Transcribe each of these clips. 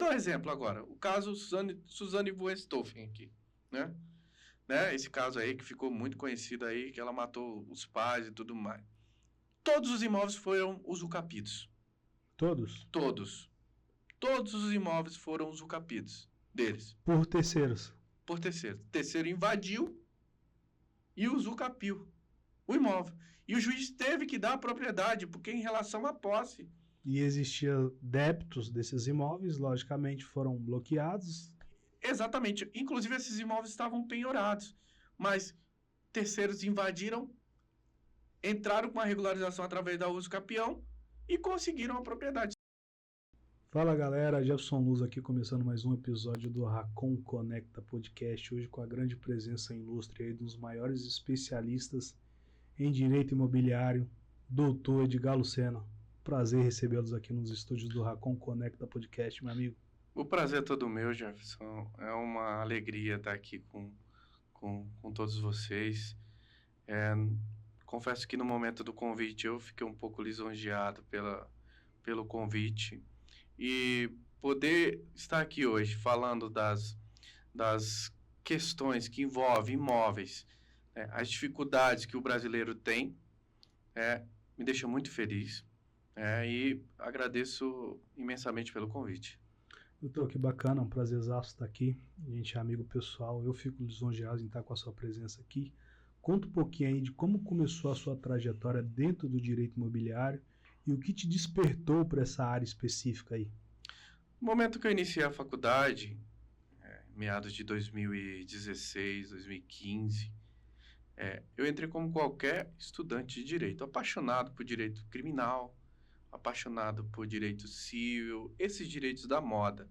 Então, exemplo agora, o caso Suzane Voenstoffen aqui, né? Esse caso aí que ficou muito conhecido aí, que ela matou os pais e tudo mais. Todos os imóveis foram usucapidos. Todos? Todos. Todos os imóveis foram usucapidos deles. Por terceiros? Por terceiro. Terceiro invadiu e usucapiu o imóvel. E o juiz teve que dar a propriedade, porque em relação à posse. E existia débitos desses imóveis, logicamente foram bloqueados. Exatamente. Inclusive, esses imóveis estavam penhorados. Mas terceiros invadiram, entraram com a regularização através da usucapião e conseguiram a propriedade. Fala galera, Jefferson Luz aqui começando mais um episódio do Racon Conecta Podcast, hoje com a grande presença ilustre aí dos maiores especialistas em direito imobiliário, doutor Edgar Lucena. Prazer recebê-los aqui nos estúdios do Racon Conecta Podcast, meu amigo. O prazer é todo meu, Jefferson. É uma alegria estar aqui com todos vocês. Confesso que no momento do convite eu fiquei um pouco lisonjeado pelo convite. E poder estar aqui hoje falando das questões que envolvem imóveis, as dificuldades que o brasileiro tem, me deixa muito feliz. E agradeço imensamente pelo convite. Doutor, que bacana, um prazerzaço estar aqui. A gente é amigo pessoal, eu fico lisonjeado em estar com a sua presença aqui. Conta um pouquinho aí de como começou a sua trajetória dentro do direito imobiliário e o que te despertou para essa área específica aí. No momento que eu iniciei a faculdade, meados de 2016, 2015, eu entrei como qualquer estudante de direito, apaixonado por direito criminal, apaixonado por direito civil, esses direitos da moda,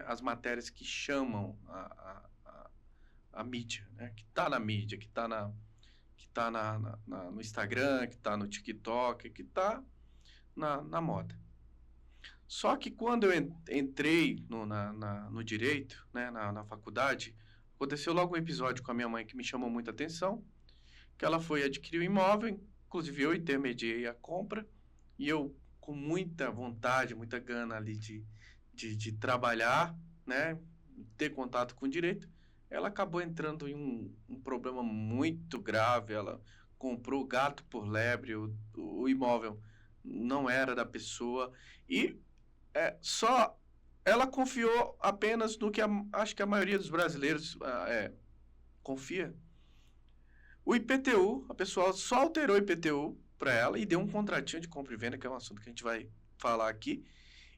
as matérias que chamam a mídia, que está na mídia, que está no Instagram, que está no TikTok, que está na moda. Só que quando eu entrei no direito, na faculdade, aconteceu logo um episódio com a minha mãe que me chamou muita atenção, que ela foi adquirir um imóvel, inclusive eu intermediei a compra, e eu, com muita vontade, muita gana ali de trabalhar, ter contato com o direito, ela acabou entrando em um problema muito grave. Ela comprou gato por lebre, o imóvel não era da pessoa, e só ela confiou apenas no que acho que a maioria dos brasileiros confia. O IPTU, a pessoa só alterou o IPTU para ela e deu um contratinho de compra e venda, que é um assunto que a gente vai falar aqui,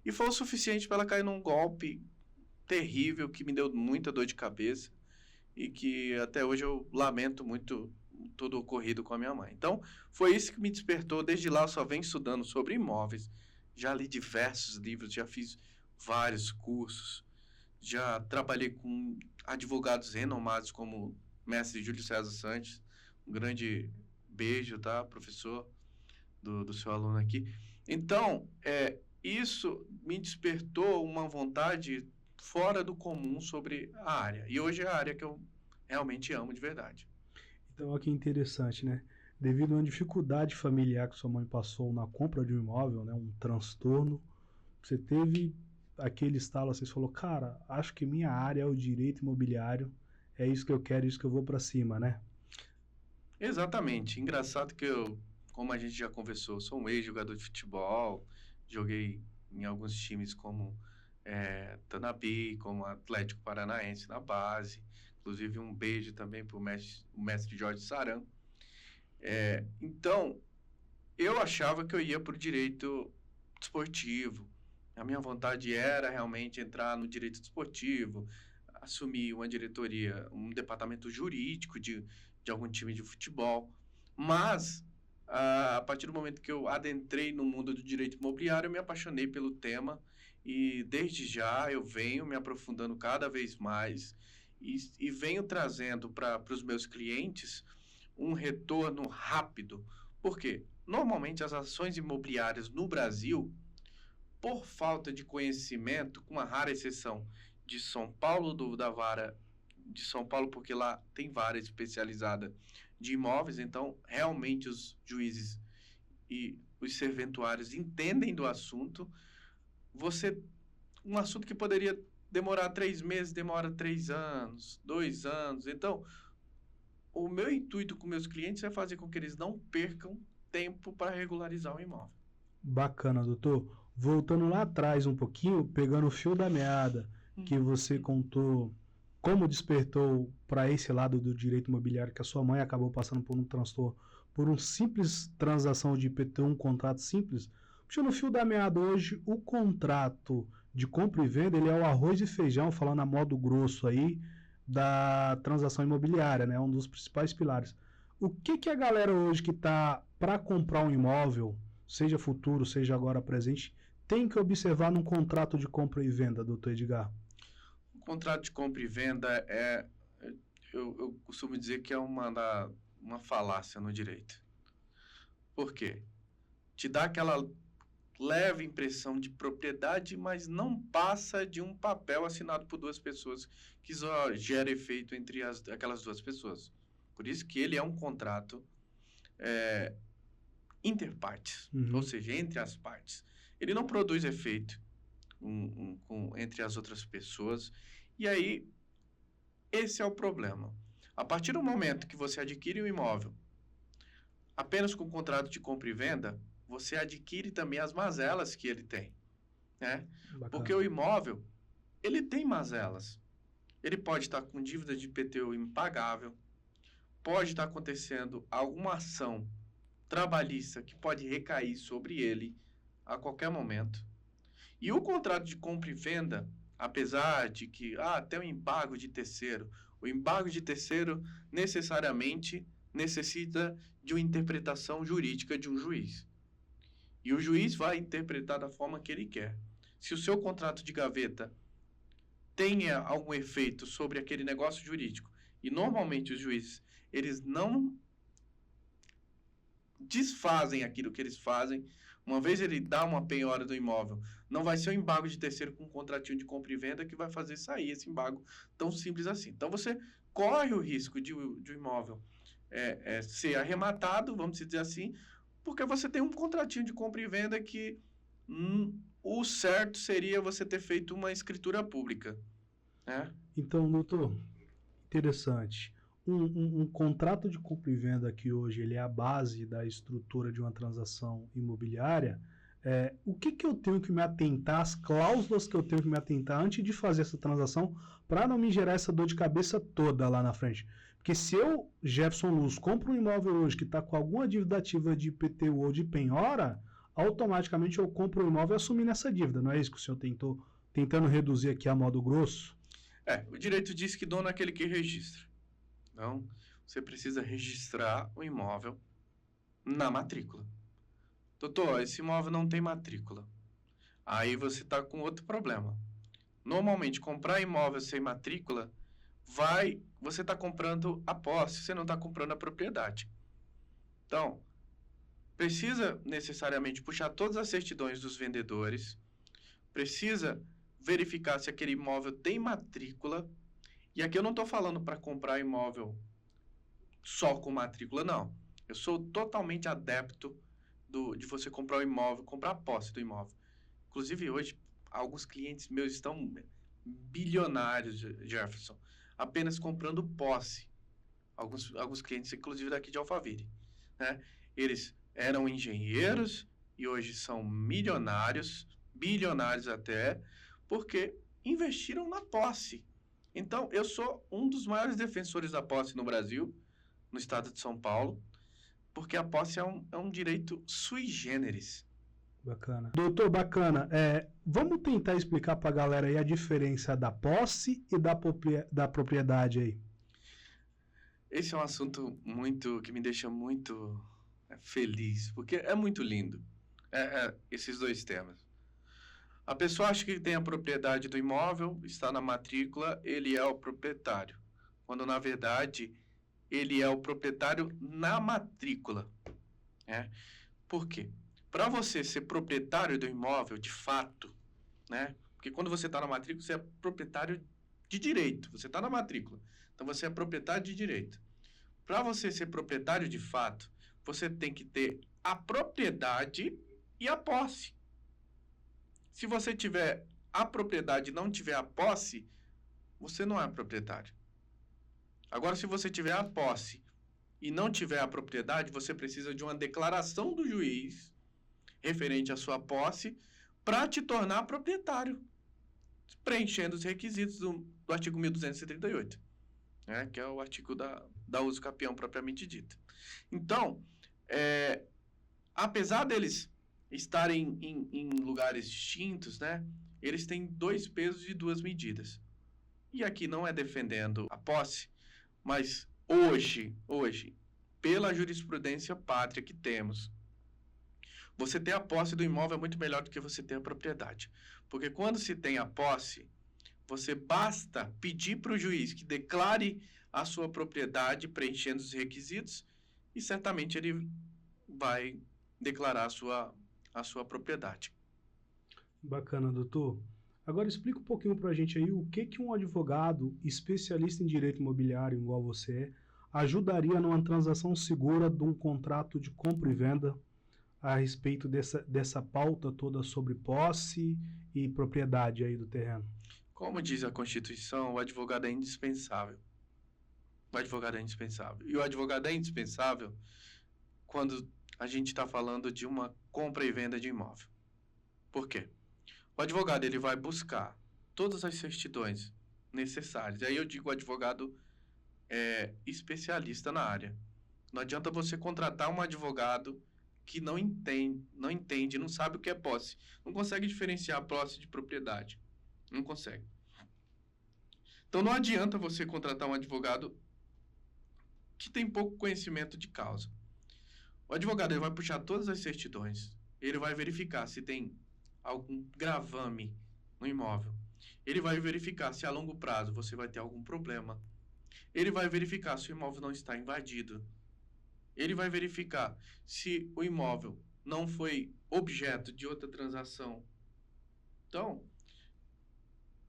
e foi o suficiente para ela cair num golpe terrível que me deu muita dor de cabeça e que até hoje eu lamento muito todo o ocorrido com a minha mãe. Então, foi isso que me despertou. Desde lá eu só venho estudando sobre imóveis, já li diversos livros, já fiz vários cursos, já trabalhei com advogados renomados como o mestre Júlio César Santos. Um grande beijo, tá, professor, do seu aluno aqui. Então, isso me despertou uma vontade fora do comum sobre a área. E hoje é a área que eu realmente amo de verdade. Então, olha que interessante, né? Devido a uma dificuldade familiar que sua mãe passou na compra de um imóvel, né, um transtorno, você teve aquele estalo, você falou, cara, acho que minha área é o direito imobiliário, é isso que eu quero, é isso que eu vou para cima, né? Exatamente. Engraçado que eu, como a gente já conversou, sou um ex-jogador de futebol, joguei em alguns times como Tanapi, como Atlético Paranaense na base, inclusive um beijo também para o mestre Jorge Saran. Então, eu achava que eu ia para o direito desportivo. A minha vontade era realmente entrar no direito desportivo, assumir uma diretoria, um departamento jurídico de algum time de futebol. Mas, a partir do momento que eu adentrei no mundo do direito imobiliário, eu me apaixonei pelo tema e desde já eu venho me aprofundando cada vez mais e venho trazendo para os meus clientes um retorno rápido. Por quê? Normalmente as ações imobiliárias no Brasil, por falta de conhecimento, com uma rara exceção de São Paulo, da vara de São Paulo, porque lá tem vara especializada de imóveis, então realmente os juízes e os serventuários entendem do assunto. Você um assunto que poderia demorar 3 meses, demora 3 anos, 2 anos. Então, o meu intuito com meus clientes é fazer com que eles não percam tempo para regularizar o imóvel. Bacana, doutor. Voltando lá atrás um pouquinho, pegando o fio da meada que você contou, como despertou para esse lado do direito imobiliário, que a sua mãe acabou passando por um transtorno, por uma simples transação de IPTU, um contrato simples. Puxando o fio da meada hoje, o contrato de compra e venda, ele é o arroz e feijão, falando a modo grosso aí, da transação imobiliária, né? Um dos principais pilares. O que a galera hoje que está para comprar um imóvel, seja futuro, seja agora presente, tem que observar num contrato de compra e venda, doutor Edgar? O contrato de compra e venda eu costumo dizer que é uma falácia no direito. Por quê? Te dá aquela leve impressão de propriedade, mas não passa de um papel assinado por 2 pessoas que só gera efeito entre aquelas 2 pessoas. Por isso que ele é um contrato interpartes, ou seja, entre as partes. Ele não produz efeito entre as outras pessoas, e aí esse é o problema. A partir do momento que você adquire um imóvel apenas com contrato de compra e venda, você adquire também as mazelas que ele tem, né? Porque o imóvel, ele tem mazelas. Ele pode estar com dívida de IPTU impagável, pode estar acontecendo alguma ação trabalhista que pode recair sobre ele a qualquer momento. E o contrato de compra e venda, apesar de que tem um embargo de terceiro, o embargo de terceiro necessariamente necessita de uma interpretação jurídica de um juiz. E o juiz vai interpretar da forma que ele quer. Se o seu contrato de gaveta tenha algum efeito sobre aquele negócio jurídico, e normalmente os juízes, eles não desfazem aquilo que eles fazem, uma vez ele dá uma penhora do imóvel, não vai ser um embargo de terceiro com um contratinho de compra e venda que vai fazer sair esse embargo tão simples assim. Então, você corre o risco de o imóvel ser arrematado, vamos dizer assim, porque você tem um contratinho de compra e venda que o certo seria você ter feito uma escritura pública, né? Então, doutor, interessante. Um contrato de compra e venda que hoje ele é a base da estrutura de uma transação imobiliária, o que eu tenho que me atentar, as cláusulas que eu tenho que me atentar antes de fazer essa transação para não me gerar essa dor de cabeça toda lá na frente? Porque se eu, Jefferson Luz, compro um imóvel hoje que está com alguma dívida ativa de IPTU ou de penhora, automaticamente eu compro o imóvel assumindo essa dívida. Não é isso que o senhor tentando reduzir aqui a modo grosso? O direito diz que dono é aquele que registra. Então, você precisa registrar o imóvel na matrícula. Doutor, esse imóvel não tem matrícula. Aí você está com outro problema. Normalmente, comprar imóvel sem matrícula, você está comprando a posse, você não está comprando a propriedade. Então, precisa necessariamente puxar todas as certidões dos vendedores, precisa verificar se aquele imóvel tem matrícula. E aqui eu não estou falando para comprar imóvel só com matrícula, não. Eu sou totalmente adepto de você comprar o imóvel, comprar a posse do imóvel. Inclusive, hoje, alguns clientes meus estão bilionários, Jefferson, apenas comprando posse. Alguns clientes, inclusive daqui de Alphaville, né? Eles eram engenheiros e hoje são milionários, bilionários até, porque investiram na posse. Então, eu sou um dos maiores defensores da posse no Brasil, no estado de São Paulo, porque a posse é um direito sui generis. Bacana. Doutor, bacana. Vamos tentar explicar para a galera aí a diferença da posse e da propriedade aí. Esse é um assunto que me deixa muito feliz, porque é muito lindo, esses dois temas. A pessoa acha que tem a propriedade do imóvel, está na matrícula, ele é o proprietário, quando na verdade ele é o proprietário na matrícula. Por quê? Para você ser proprietário do imóvel, de fato, né? Porque quando você está na matrícula, você é proprietário de direito, você está na matrícula, então você é proprietário de direito. Para você ser proprietário de fato, você tem que ter a propriedade e a posse. Se você tiver a propriedade não tiver a posse, você não é proprietário. Agora, se você tiver a posse e não tiver a propriedade, você precisa de uma declaração do juiz referente à sua posse para te tornar proprietário, preenchendo os requisitos do artigo 1238, né, que é o artigo da uso capião propriamente dita. Então, apesar deles estarem em lugares distintos, né, eles têm 2 pesos e 2 medidas. E aqui não é defendendo a posse, mas hoje, pela jurisprudência pátria que temos, você ter a posse do imóvel é muito melhor do que você ter a propriedade. Porque quando se tem a posse, você basta pedir para o juiz que declare a sua propriedade preenchendo os requisitos e certamente ele vai declarar a sua propriedade. Bacana, doutor. Agora explica um pouquinho para a gente aí o que um advogado especialista em direito imobiliário, igual você é, ajudaria numa transação segura de um contrato de compra e venda a respeito dessa pauta toda sobre posse e propriedade aí do terreno. Como diz a Constituição, o advogado é indispensável. O advogado é indispensável. E o advogado é indispensável quando a gente está falando de uma compra e venda de imóvel. Por quê? O advogado ele vai buscar todas as certidões necessárias. E aí eu digo advogado especialista na área. Não adianta você contratar um advogado que não entende, não sabe o que é posse. Não consegue diferenciar posse de propriedade. Não consegue. Então não adianta você contratar um advogado que tem pouco conhecimento de causa. O advogado ele vai puxar todas as certidões. Ele vai verificar se tem algum gravame no imóvel. Ele vai verificar se a longo prazo você vai ter algum problema. Ele vai verificar se o imóvel não está invadido. Ele vai verificar se o imóvel não foi objeto de outra transação. Então,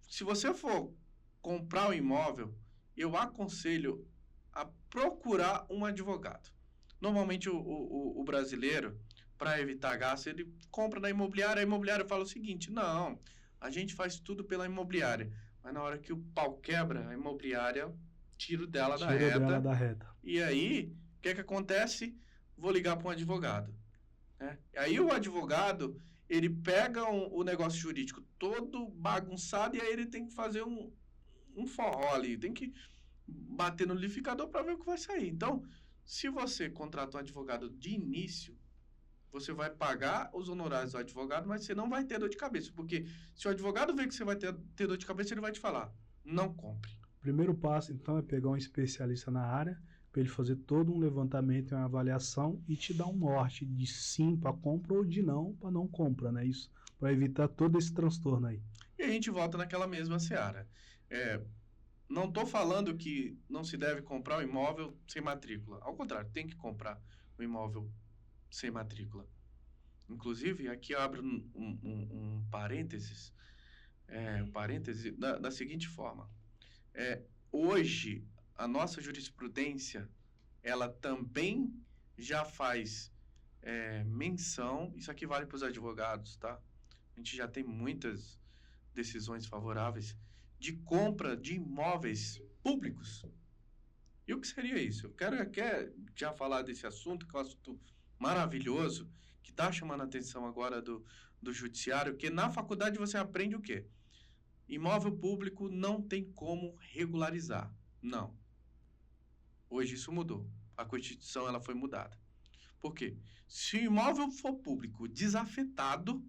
se você for comprar um imóvel, eu aconselho a procurar um advogado. Normalmente o brasileiro, para evitar gasto, ele compra na imobiliária, a imobiliária fala o seguinte: não, a gente faz tudo pela imobiliária, mas na hora que o pau quebra, a imobiliária tira dela da reta. E aí, o que acontece? Vou ligar para um advogado. Né? Aí o advogado, ele pega o negócio jurídico todo bagunçado e aí ele tem que fazer um forró ali, tem que bater no liquidificador para ver o que vai sair. Então, se você contrata um advogado de início, você vai pagar os honorários do advogado, mas você não vai ter dor de cabeça, porque se o advogado vê que você vai ter dor de cabeça, ele vai te falar: não compre. O primeiro passo, então, é pegar um especialista na área, para ele fazer todo um levantamento e uma avaliação e te dar um norte de sim para compra ou de não para não compra, né? Isso, para evitar todo esse transtorno aí. E a gente volta naquela mesma seara. Não estou falando que não se deve comprar um imóvel sem matrícula. Ao contrário, tem que comprar um imóvel sem matrícula. Inclusive, aqui eu abro um parênteses, da seguinte forma. Hoje, a nossa jurisprudência, ela também já faz menção, isso aqui vale para os advogados, tá? A gente já tem muitas decisões favoráveis de compra de imóveis públicos. E o que seria isso? Eu quero já falar desse assunto, que é um assunto maravilhoso, que está chamando a atenção agora do judiciário, que na faculdade você aprende o quê? Imóvel público não tem como regularizar. Não. Hoje isso mudou. A Constituição ela foi mudada. Por quê? Se o imóvel for público desafetado,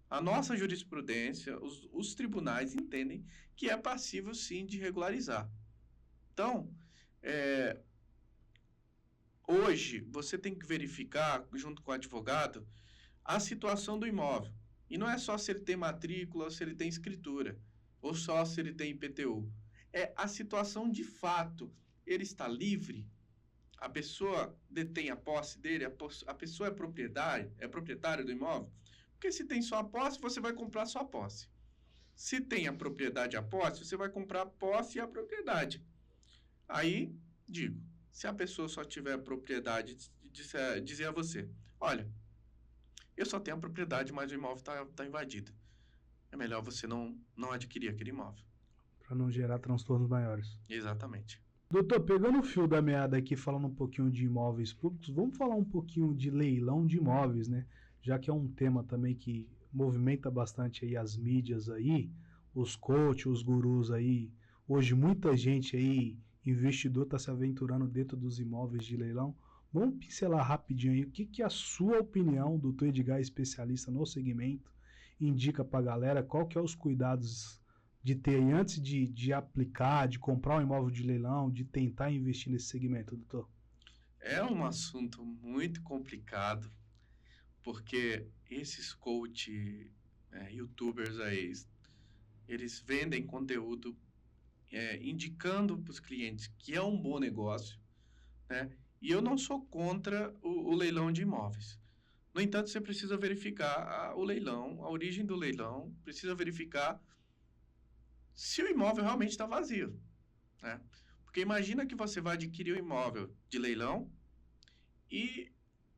a nossa jurisprudência, os tribunais entendem que é passível, sim, de regularizar. Então, hoje, você tem que verificar, junto com o advogado, a situação do imóvel. E não é só se ele tem matrícula, ou se ele tem escritura, ou só se ele tem IPTU. É a situação de fato. Ele está livre? A pessoa detém a posse dele? A pessoa é proprietária do imóvel? Porque se tem só a posse, você vai comprar só a posse. Se tem a propriedade e a posse, você vai comprar a posse e a propriedade. Aí, digo, se a pessoa só tiver a propriedade, dizer a você: olha, eu só tenho a propriedade, mas o imóvel está invadido. é melhor você não adquirir aquele imóvel. Para não gerar transtornos maiores. Exatamente. Doutor, pegando o fio da meada aqui, falando um pouquinho de imóveis públicos, vamos falar um pouquinho de leilão de imóveis, né? Já que é um tema também que movimenta bastante aí as mídias aí, os coaches, os gurus aí. Hoje muita gente aí, investidor, está se aventurando dentro dos imóveis de leilão. Vamos pincelar rapidinho aí, o que a sua opinião, doutor Edgar, especialista no segmento, indica para a galera, qual que é os cuidados de ter aí antes de aplicar, de comprar um imóvel de leilão, de tentar investir nesse segmento, doutor? É um assunto muito complicado, porque esses coach, youtubers aí, eles vendem conteúdo indicando para os clientes que é um bom negócio, né? E eu não sou contra o leilão de imóveis. No entanto, você precisa verificar o leilão, a origem do leilão, precisa verificar se o imóvel realmente está vazio, né? Porque imagina que você vai adquirir um imóvel de leilão e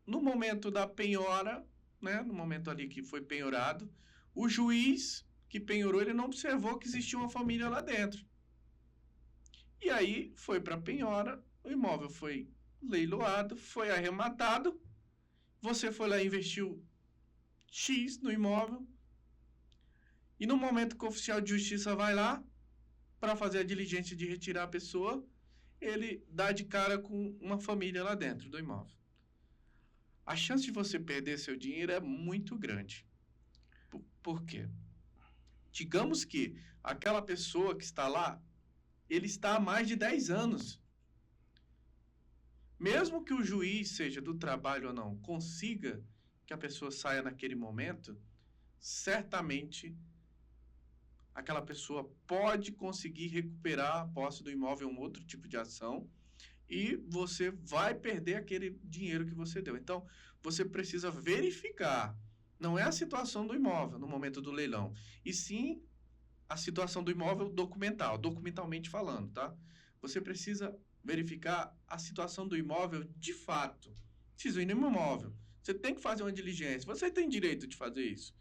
no momento da penhora, né, no momento ali que foi penhorado, o juiz que penhorou, ele não observou que existia uma família lá dentro. E aí foi para a penhora, o imóvel foi leiloado, foi arrematado, você foi lá e investiu X no imóvel, e no momento que o oficial de justiça vai lá para fazer a diligência de retirar a pessoa, ele dá de cara com uma família lá dentro do imóvel. A chance de você perder seu dinheiro é muito grande. Por quê? Digamos que aquela pessoa que está lá, ele está há mais de 10 anos. Mesmo que o juiz, seja do trabalho ou não, consiga que a pessoa saia naquele momento, certamente aquela pessoa pode conseguir recuperar a posse do imóvel em um outro tipo de ação e você vai perder aquele dinheiro que você deu. Então, você precisa verificar, não é a situação do imóvel no momento do leilão, e sim a situação do imóvel documentalmente falando, tá? Você precisa verificar a situação do imóvel de fato. Precisa ir no imóvel. Você tem que fazer uma diligência. Você tem direito de fazer isso.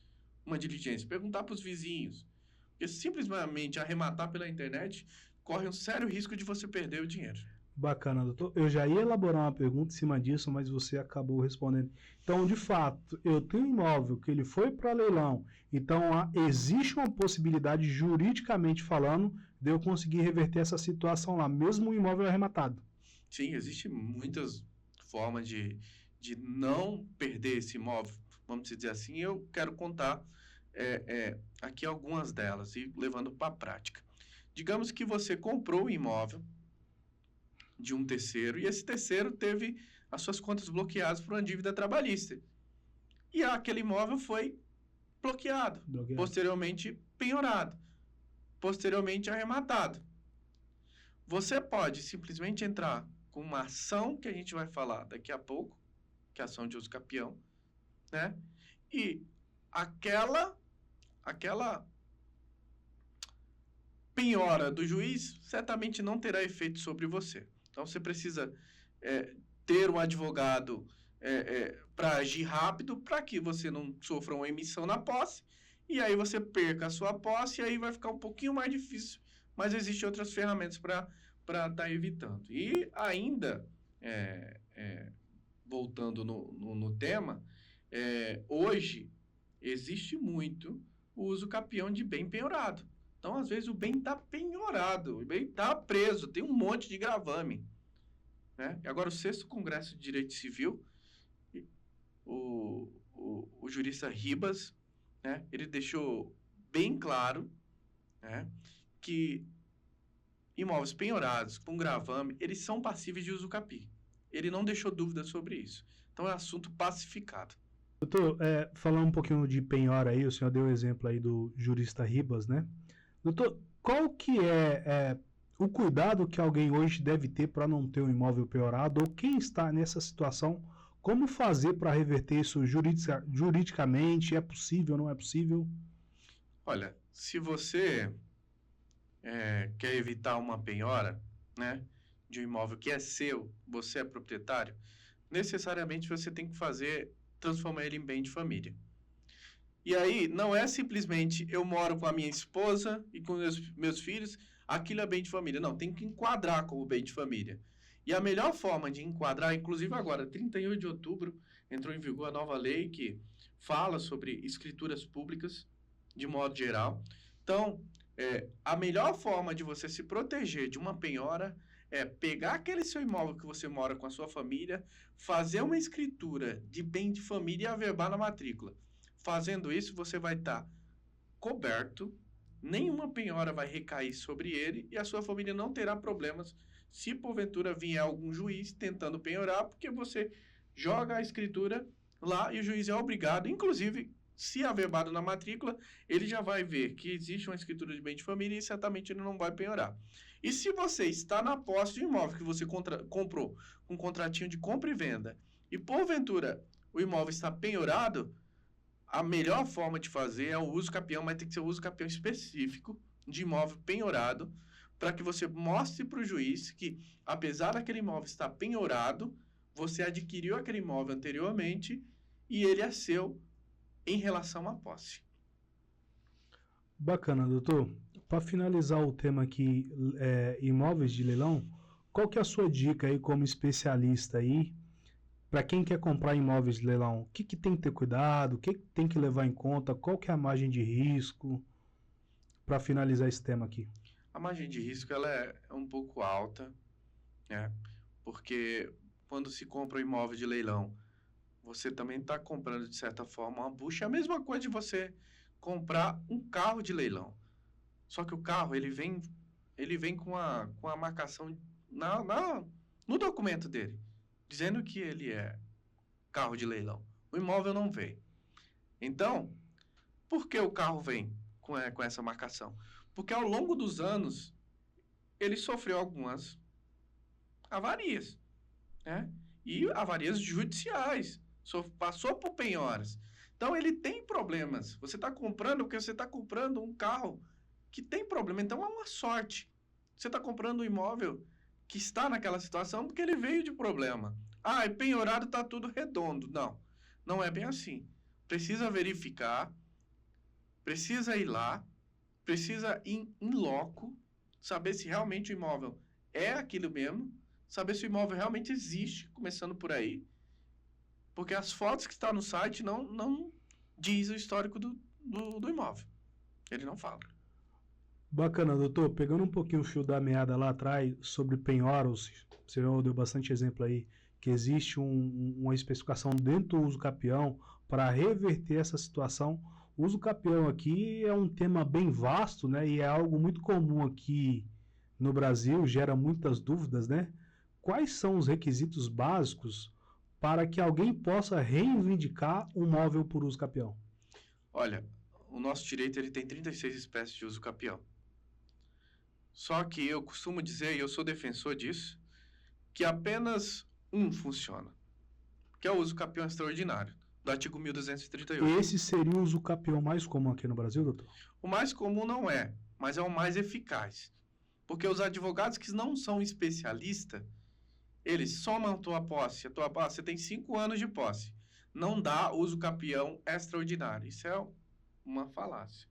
Uma diligência. Perguntar para os vizinhos. Porque simplesmente arrematar pela internet corre um sério risco de você perder o dinheiro. Bacana, doutor. Eu já ia elaborar uma pergunta em cima disso, mas você acabou respondendo. Então, de fato, eu tenho um imóvel que ele foi para leilão, então existe uma possibilidade, juridicamente falando, de eu conseguir reverter essa situação lá, mesmo o imóvel arrematado. Sim, existem muitas formas de não perder esse imóvel, vamos dizer assim. Eu quero contar aqui algumas delas e levando para a prática. Digamos que você comprou o imóvel de um terceiro e esse terceiro teve as suas contas bloqueadas por uma dívida trabalhista. E aquele imóvel foi bloqueado, posteriormente penhorado, posteriormente arrematado. Você pode simplesmente entrar com uma ação que a gente vai falar daqui a pouco, que é a ação de uso capião, né? E aquela penhora do juiz certamente não terá efeito sobre você. Então, você precisa ter um advogado para agir rápido, para que você não sofra uma emissão na posse, e aí você perca a sua posse, e aí vai ficar um pouquinho mais difícil, mas existem outras ferramentas para estar evitando. E ainda, voltando no tema, hoje existe muito o uso capião de bem penhorado. Então, às vezes, o bem está penhorado, o bem está preso, tem um monte de gravame. Né? E agora, o 6º Congresso de Direito Civil, o jurista Ribas, né, ele deixou bem claro, né, que imóveis penhorados com gravame, eles são passíveis de uso capi. Ele não deixou dúvida sobre isso. Então, é assunto pacificado. Doutor, falando um pouquinho de penhora aí, o senhor deu o exemplo aí do jurista Ribas, né? Doutor, qual que é o cuidado que alguém hoje deve ter para não ter um imóvel penhorado, ou quem está nessa situação, como fazer para reverter isso juridicamente? É possível, não é possível? Olha, se você quer evitar uma penhora, né, de um imóvel que é seu, você é proprietário, necessariamente você tem que transformar ele em bem de família. E aí, não é simplesmente eu moro com a minha esposa e com meus filhos, aquilo é bem de família. Não, tem que enquadrar como bem de família. E a melhor forma de enquadrar, inclusive agora, 31 de outubro, entrou em vigor a nova lei que fala sobre escrituras públicas, de modo geral. Então, a melhor forma de você se proteger de uma penhora é pegar aquele seu imóvel que você mora com a sua família, fazer uma escritura de bem de família e averbar na matrícula. Fazendo isso, você vai estar coberto, nenhuma penhora vai recair sobre ele e a sua família não terá problemas se porventura vier algum juiz tentando penhorar, porque você joga a escritura lá e o juiz é obrigado, inclusive, se averbado na matrícula, ele já vai ver que existe uma escritura de bem de família e certamente ele não vai penhorar. E se você está na posse de um imóvel que você comprou com um contratinho de compra e venda e porventura o imóvel está penhorado, a melhor forma de fazer é o uso capião, mas tem que ser o uso capião específico de imóvel penhorado, para que você mostre para o juiz que, apesar daquele imóvel estar penhorado, você adquiriu aquele imóvel anteriormente e ele é seu em relação à posse. Bacana, doutor. Para finalizar o tema aqui, imóveis de leilão, qual que é a sua dica aí como especialista aí, para quem quer comprar imóveis de leilão? O que tem que ter cuidado? O que tem que levar em conta? Qual que é a margem de risco? Para finalizar esse tema aqui. A margem de risco ela é um pouco alta, né? Porque quando se compra um imóvel de leilão, você também está comprando, de certa forma, uma bucha. É a mesma coisa de você comprar um carro de leilão. Só que o carro, ele vem com a marcação no documento dele, dizendo que ele é carro de leilão. O imóvel não vem. Então, por que o carro vem com essa marcação? Porque ao longo dos anos, ele sofreu algumas avarias, né? E avarias judiciais. Passou por penhoras. Então, ele tem problemas. Você está comprando porque você está comprando um carro que tem problema. Então, é uma sorte. Você está comprando um imóvel que está naquela situação porque ele veio de problema. Ah, penhorado está tudo redondo. Não, não é bem assim. Precisa verificar, precisa ir lá, precisa ir em loco, saber se realmente o imóvel é aquilo mesmo, saber se o imóvel realmente existe, começando por aí, porque as fotos que estão no site não diz o histórico do imóvel. Ele não fala. Bacana, doutor. Pegando um pouquinho o fio da meada lá atrás sobre penhoras, você já deu bastante exemplo aí, que existe uma especificação dentro do uso capião para reverter essa situação. O uso capião aqui é um tema bem vasto, né? E é algo muito comum aqui no Brasil, gera muitas dúvidas, né? Quais são os requisitos básicos para que alguém possa reivindicar um móvel por uso capião? Olha, o nosso direito ele tem 36 espécies de uso capião. Só que eu costumo dizer, e eu sou defensor disso, que apenas um funciona, que é o uso capião extraordinário, do artigo 1238. Esse seria o uso capião mais comum aqui no Brasil, doutor? O mais comum não é, mas é o mais eficaz. Porque os advogados que não são especialistas, eles somam a tua posse, você tem 5 anos de posse. Não dá uso capião extraordinário. Isso é uma falácia.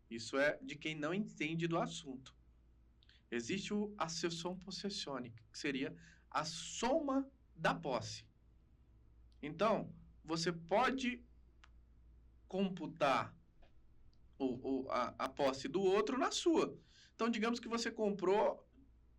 Isso é de quem não entende do assunto. Existe a cessão possessione, que seria a soma da posse. Então, você pode computar a posse do outro na sua. Então, digamos que você comprou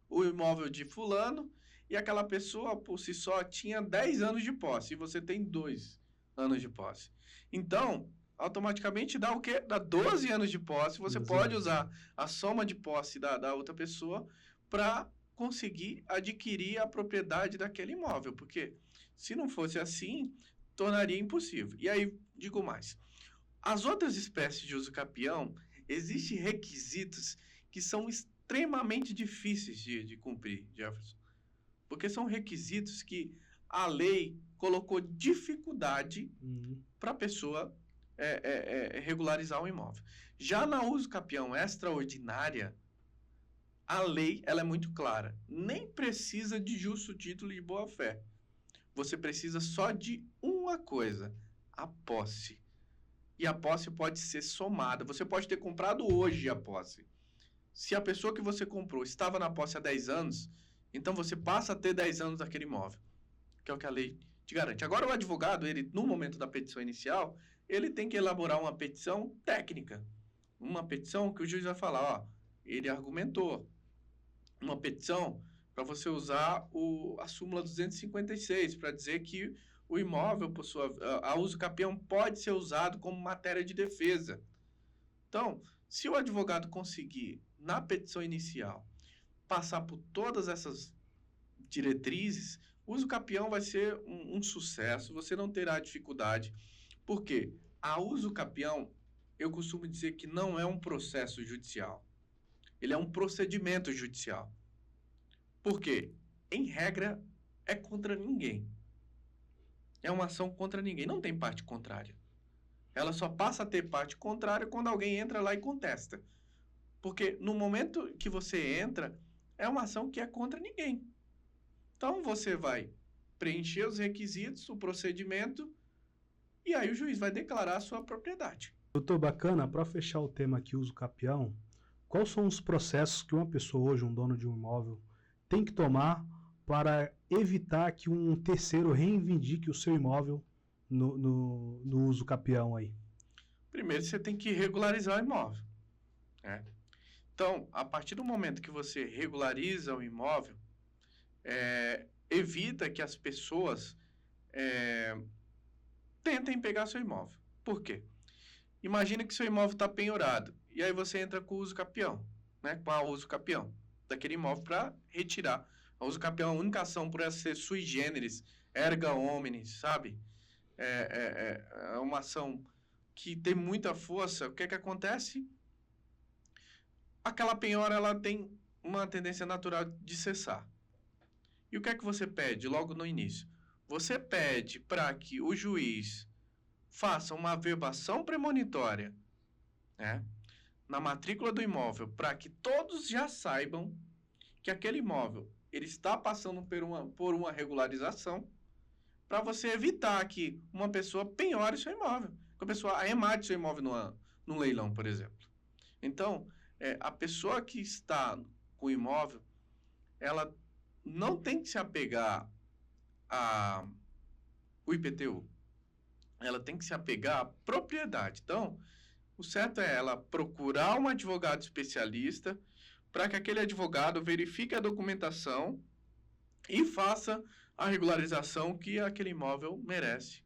o imóvel de fulano e aquela pessoa, por si só, tinha 10 anos de posse e você tem 2 anos de posse. Então, automaticamente dá o quê? Dá 12 anos de posse. Você pode usar a soma de posse da outra pessoa para conseguir adquirir a propriedade daquele imóvel. Porque se não fosse assim, tornaria impossível. E aí, digo mais. As outras espécies de uso capião, existem requisitos que são extremamente difíceis de cumprir, Jefferson. Porque são requisitos que a lei colocou dificuldade para a pessoa regularizar o imóvel. Já na uso capião extraordinária, a lei ela é muito clara. Nem precisa de justo título de boa-fé. Você precisa só de uma coisa, a posse. e a posse pode ser somada. Você pode ter comprado hoje a posse. Se a pessoa que você comprou estava na posse há 10 anos, então você passa a ter 10 anos daquele imóvel, que é o que a lei te garante. Agora, o advogado, ele, no momento da petição inicial, ele tem que elaborar uma petição técnica. Uma petição que o juiz vai falar, ó, ele argumentou. Uma petição para você usar a súmula 256, para dizer que o imóvel, por a uso capião, pode ser usado como matéria de defesa. Então, se o advogado conseguir, na petição inicial, passar por todas essas diretrizes, o uso capião vai ser um sucesso, você não terá dificuldade. Por quê? A uso capião, eu costumo dizer que não é um processo judicial. Ele é um procedimento judicial. Por quê? Em regra, é contra ninguém. É uma ação contra ninguém, não tem parte contrária. Ela só passa a ter parte contrária quando alguém entra lá e contesta. Porque no momento que você entra, é uma ação que é contra ninguém. Então, você vai preencher os requisitos, o procedimento, e aí o juiz vai declarar a sua propriedade. Doutor, bacana, para fechar o tema aqui, uso capião, quais são os processos que uma pessoa hoje, um dono de um imóvel, tem que tomar para evitar que um terceiro reivindique o seu imóvel no uso capião aí? Primeiro, você tem que regularizar o imóvel, né? Então, a partir do momento que você regulariza o imóvel, evita que as pessoas tentem pegar seu imóvel. Por quê? Imagina que seu imóvel está penhorado, e aí você entra com o uso capião, né? Com a uso capião daquele imóvel para retirar. A uso capião, a única ação por essa ser sui generis, erga omnes, sabe? É uma ação que tem muita força. O que é que acontece? Aquela penhora, ela tem uma tendência natural de cessar. E o que é que você pede logo no início? Você pede para que o juiz faça uma averbação premonitória, né, na matrícula do imóvel, para que todos já saibam que aquele imóvel ele está passando por uma regularização, para você evitar que uma pessoa penhore seu imóvel, que a pessoa arremate seu imóvel num leilão, por exemplo. Então, a pessoa que está com o imóvel, ela não tem que se apegar ao IPTU. Ela tem que se apegar à propriedade. Então, o certo é ela procurar um advogado especialista para que aquele advogado verifique a documentação e faça a regularização que aquele imóvel merece,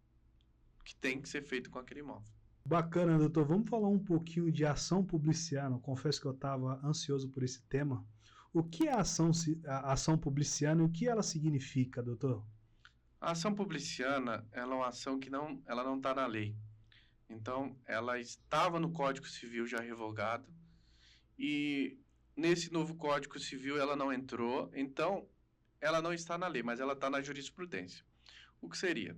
que tem que ser feito com aquele imóvel. Bacana, doutor. Vamos falar um pouquinho de ação publiciana. Eu confesso que eu estava ansioso por esse tema. O que é a ação publiciana e o que ela significa, doutor? A ação publiciana, ela é uma ação que ela não está na lei. Então, ela estava no Código Civil já revogado e nesse novo Código Civil ela não entrou. Então, ela não está na lei, mas ela está na jurisprudência. O que seria?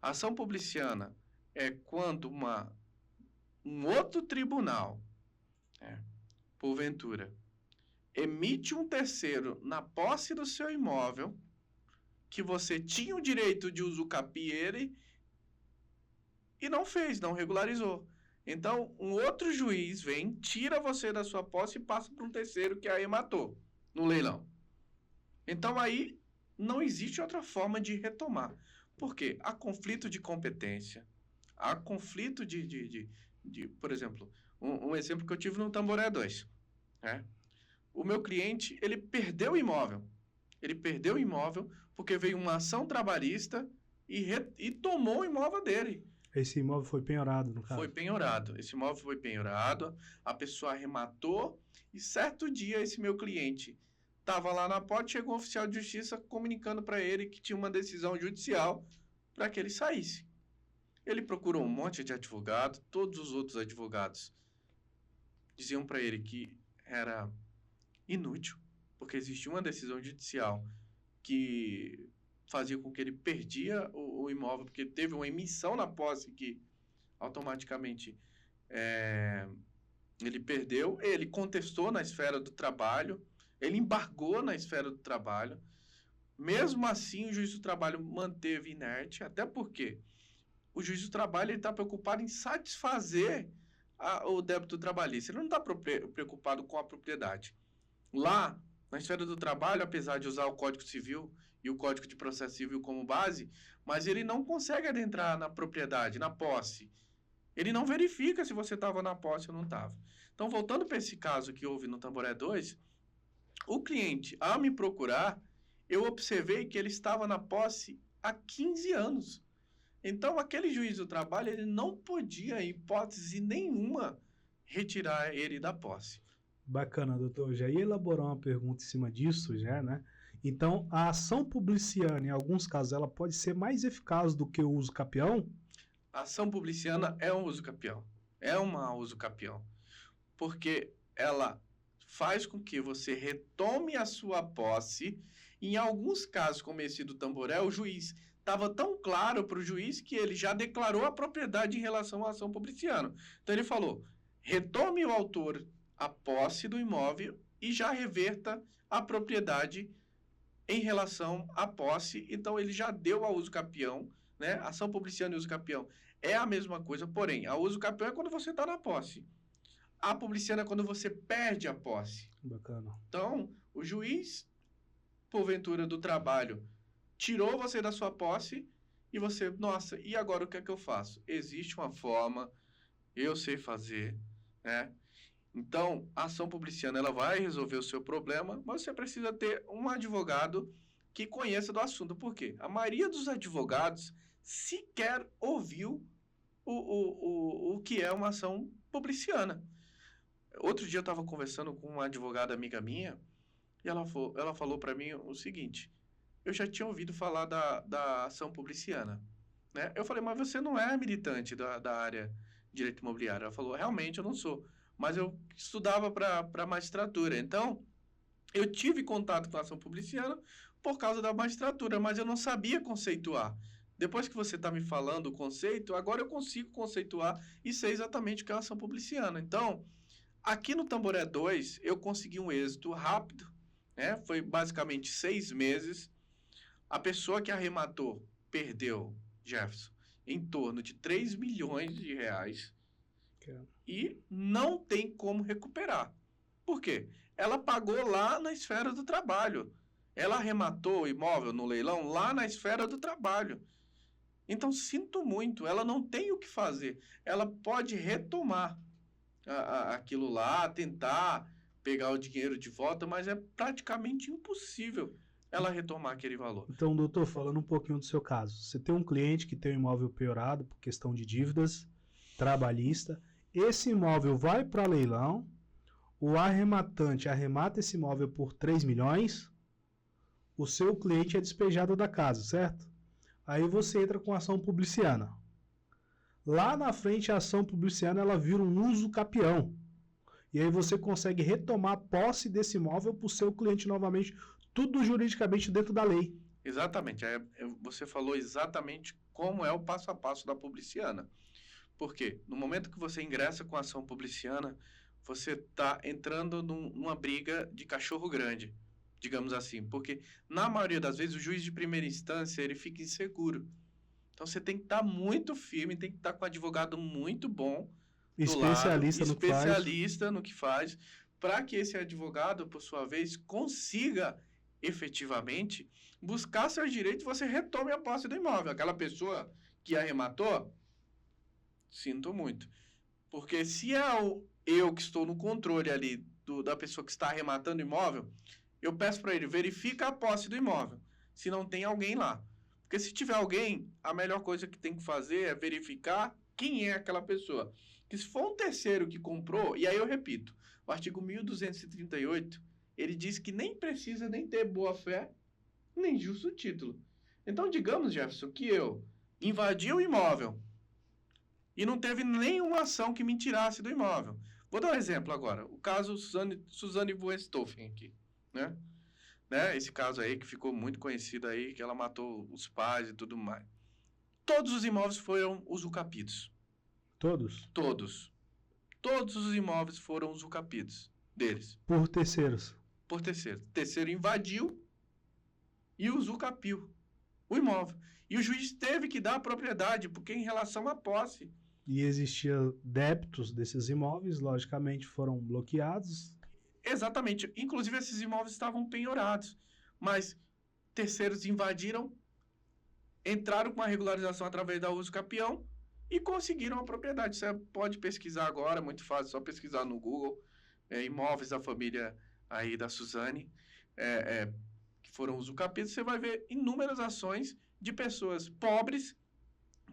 A ação publiciana é quando um outro tribunal, porventura, emite um terceiro na posse do seu imóvel, que você tinha o direito de usucapiar ele e não fez, não regularizou. Então, um outro juiz vem, tira você da sua posse e passa para um terceiro que aí matou no leilão. Então, aí não existe outra forma de retomar. Por quê? Há conflito de competência, há conflito por exemplo, um exemplo que eu tive no Tamboré 2, né? O meu cliente, ele perdeu o imóvel. Ele perdeu o imóvel porque veio uma ação trabalhista e tomou o imóvel dele. Esse imóvel foi penhorado, no caso? Foi penhorado. Esse imóvel foi penhorado, a pessoa arrematou e certo dia esse meu cliente estava lá na porta, chegou um oficial de justiça comunicando para ele que tinha uma decisão judicial para que ele saísse. Ele procurou um monte de advogado, todos os outros advogados diziam para ele que era inútil, porque existia uma decisão judicial que fazia com que ele perdia o imóvel, porque teve uma emissão na posse que automaticamente ele perdeu, ele contestou na esfera do trabalho, ele embargou na esfera do trabalho. Mesmo assim, o juiz do trabalho manteve inerte, até porque o juiz do trabalho está preocupado em satisfazer o débito trabalhista. Ele não está preocupado com a propriedade. Lá, na esfera do trabalho, apesar de usar o Código Civil e o Código de Processo Civil como base, mas ele não consegue adentrar na propriedade, na posse. Ele não verifica se você estava na posse ou não estava. Então, voltando para esse caso que houve no Tamboré 2, o cliente, ao me procurar, eu observei que ele estava na posse há 15 anos. Então, aquele juiz do trabalho, ele não podia, em hipótese nenhuma, retirar ele da posse. Bacana, doutor. Eu já ia elaborar uma pergunta em cima disso, já, né? Então, a ação publiciana, em alguns casos, ela pode ser mais eficaz do que o uso capião? A ação publiciana é um uso capião. É uma uso capião. Porque ela faz com que você retome a sua posse. Em alguns casos, como esse do Tamboré, o juiz estava tão claro para o juiz que ele já declarou a propriedade em relação à ação publiciana. Então, ele falou, retome o autor a posse do imóvel e já reverta a propriedade em relação à posse. Então, ele já deu a uso capião, né? Ação publiciana e uso capião é a mesma coisa, porém, a uso capião é quando você está na posse. A publiciana é quando você perde a posse. Bacana. Então, o juiz, porventura do trabalho, tirou você da sua posse e você, nossa, e agora o que é que eu faço? Existe uma forma, eu sei fazer, né? Então, a ação publiciana, ela vai resolver o seu problema, mas você precisa ter um advogado que conheça do assunto. Por quê? A maioria dos advogados sequer ouviu o que é uma ação publiciana. Outro dia eu estava conversando com uma advogada amiga minha e ela falou para mim o seguinte, eu já tinha ouvido falar da ação publiciana, né? Eu falei, mas você não é militante da área de direito imobiliário. Ela falou, realmente eu não sou, mas eu estudava para magistratura, então eu tive contato com a ação publiciana por causa da magistratura, mas eu não sabia conceituar. Depois que você está me falando o conceito, agora eu consigo conceituar e sei exatamente o que é a ação publiciana. Então, aqui no Tamboré 2, eu consegui um êxito rápido, né? Foi basicamente 6 meses. A pessoa que arrematou perdeu, Jefferson, em torno de 3 milhões de reais e não tem como recuperar. Por quê? Ela pagou lá na esfera do trabalho. Ela arrematou o imóvel no leilão lá na esfera do trabalho. Então, sinto muito, ela não tem o que fazer. Ela pode retomar aquilo lá, tentar pegar o dinheiro de volta, mas é praticamente impossível ela retomar aquele valor. Então, doutor, falando um pouquinho do seu caso, você tem um cliente que tem um imóvel piorado por questão de dívidas trabalhista, esse imóvel vai para leilão, o arrematante arremata esse imóvel por 3 milhões, o seu cliente é despejado da casa, certo? Aí você entra com ação publiciana. Lá na frente, a ação publiciana ela vira um uso capião. E aí você consegue retomar a posse desse imóvel para o seu cliente novamente, tudo juridicamente dentro da lei. Exatamente. Você falou exatamente como é o passo a passo da publiciana. Porque no momento que você ingressa com a ação publiciana, você está entrando numa briga de cachorro grande, digamos assim. Porque, na maioria das vezes, o juiz de primeira instância ele fica inseguro. Então, você tem que estar muito firme, tem que estar com um advogado muito bom, especialista no que faz, para que esse advogado, por sua vez, consiga efetivamente buscar seus direitos e você retome a posse do imóvel. Aquela pessoa que arrematou, sinto muito. Porque se é eu que estou no controle ali da pessoa que está arrematando o imóvel, eu peço para ele, verifica a posse do imóvel, se não tem alguém lá. Porque se tiver alguém, a melhor coisa que tem que fazer é verificar quem é aquela pessoa. Que se for um terceiro que comprou, e aí eu repito, o artigo 1238, ele diz que nem precisa nem ter boa-fé, nem justo título. Então, digamos, Jefferson, que eu invadi o imóvel e não teve nenhuma ação que me tirasse do imóvel. Vou dar um exemplo agora. O caso Suzane Voestoffen aqui, né? Esse caso aí que ficou muito conhecido aí, que ela matou os pais e tudo mais. Todos os imóveis foram usucapidos. Todos? Todos. Todos os imóveis foram usucapidos deles. Por terceiros? Por terceiro. Terceiro invadiu e usucapiu o imóvel. E o juiz teve que dar a propriedade, porque em relação à posse. E existia débitos desses imóveis, logicamente foram bloqueados. Exatamente. Inclusive, esses imóveis estavam penhorados. Mas terceiros invadiram, entraram com a regularização através da uso capião e conseguiram a propriedade. Você pode pesquisar agora, muito fácil, só pesquisar no Google, imóveis da família aí da Suzane, que foram uso capião, você vai ver inúmeras ações de pessoas pobres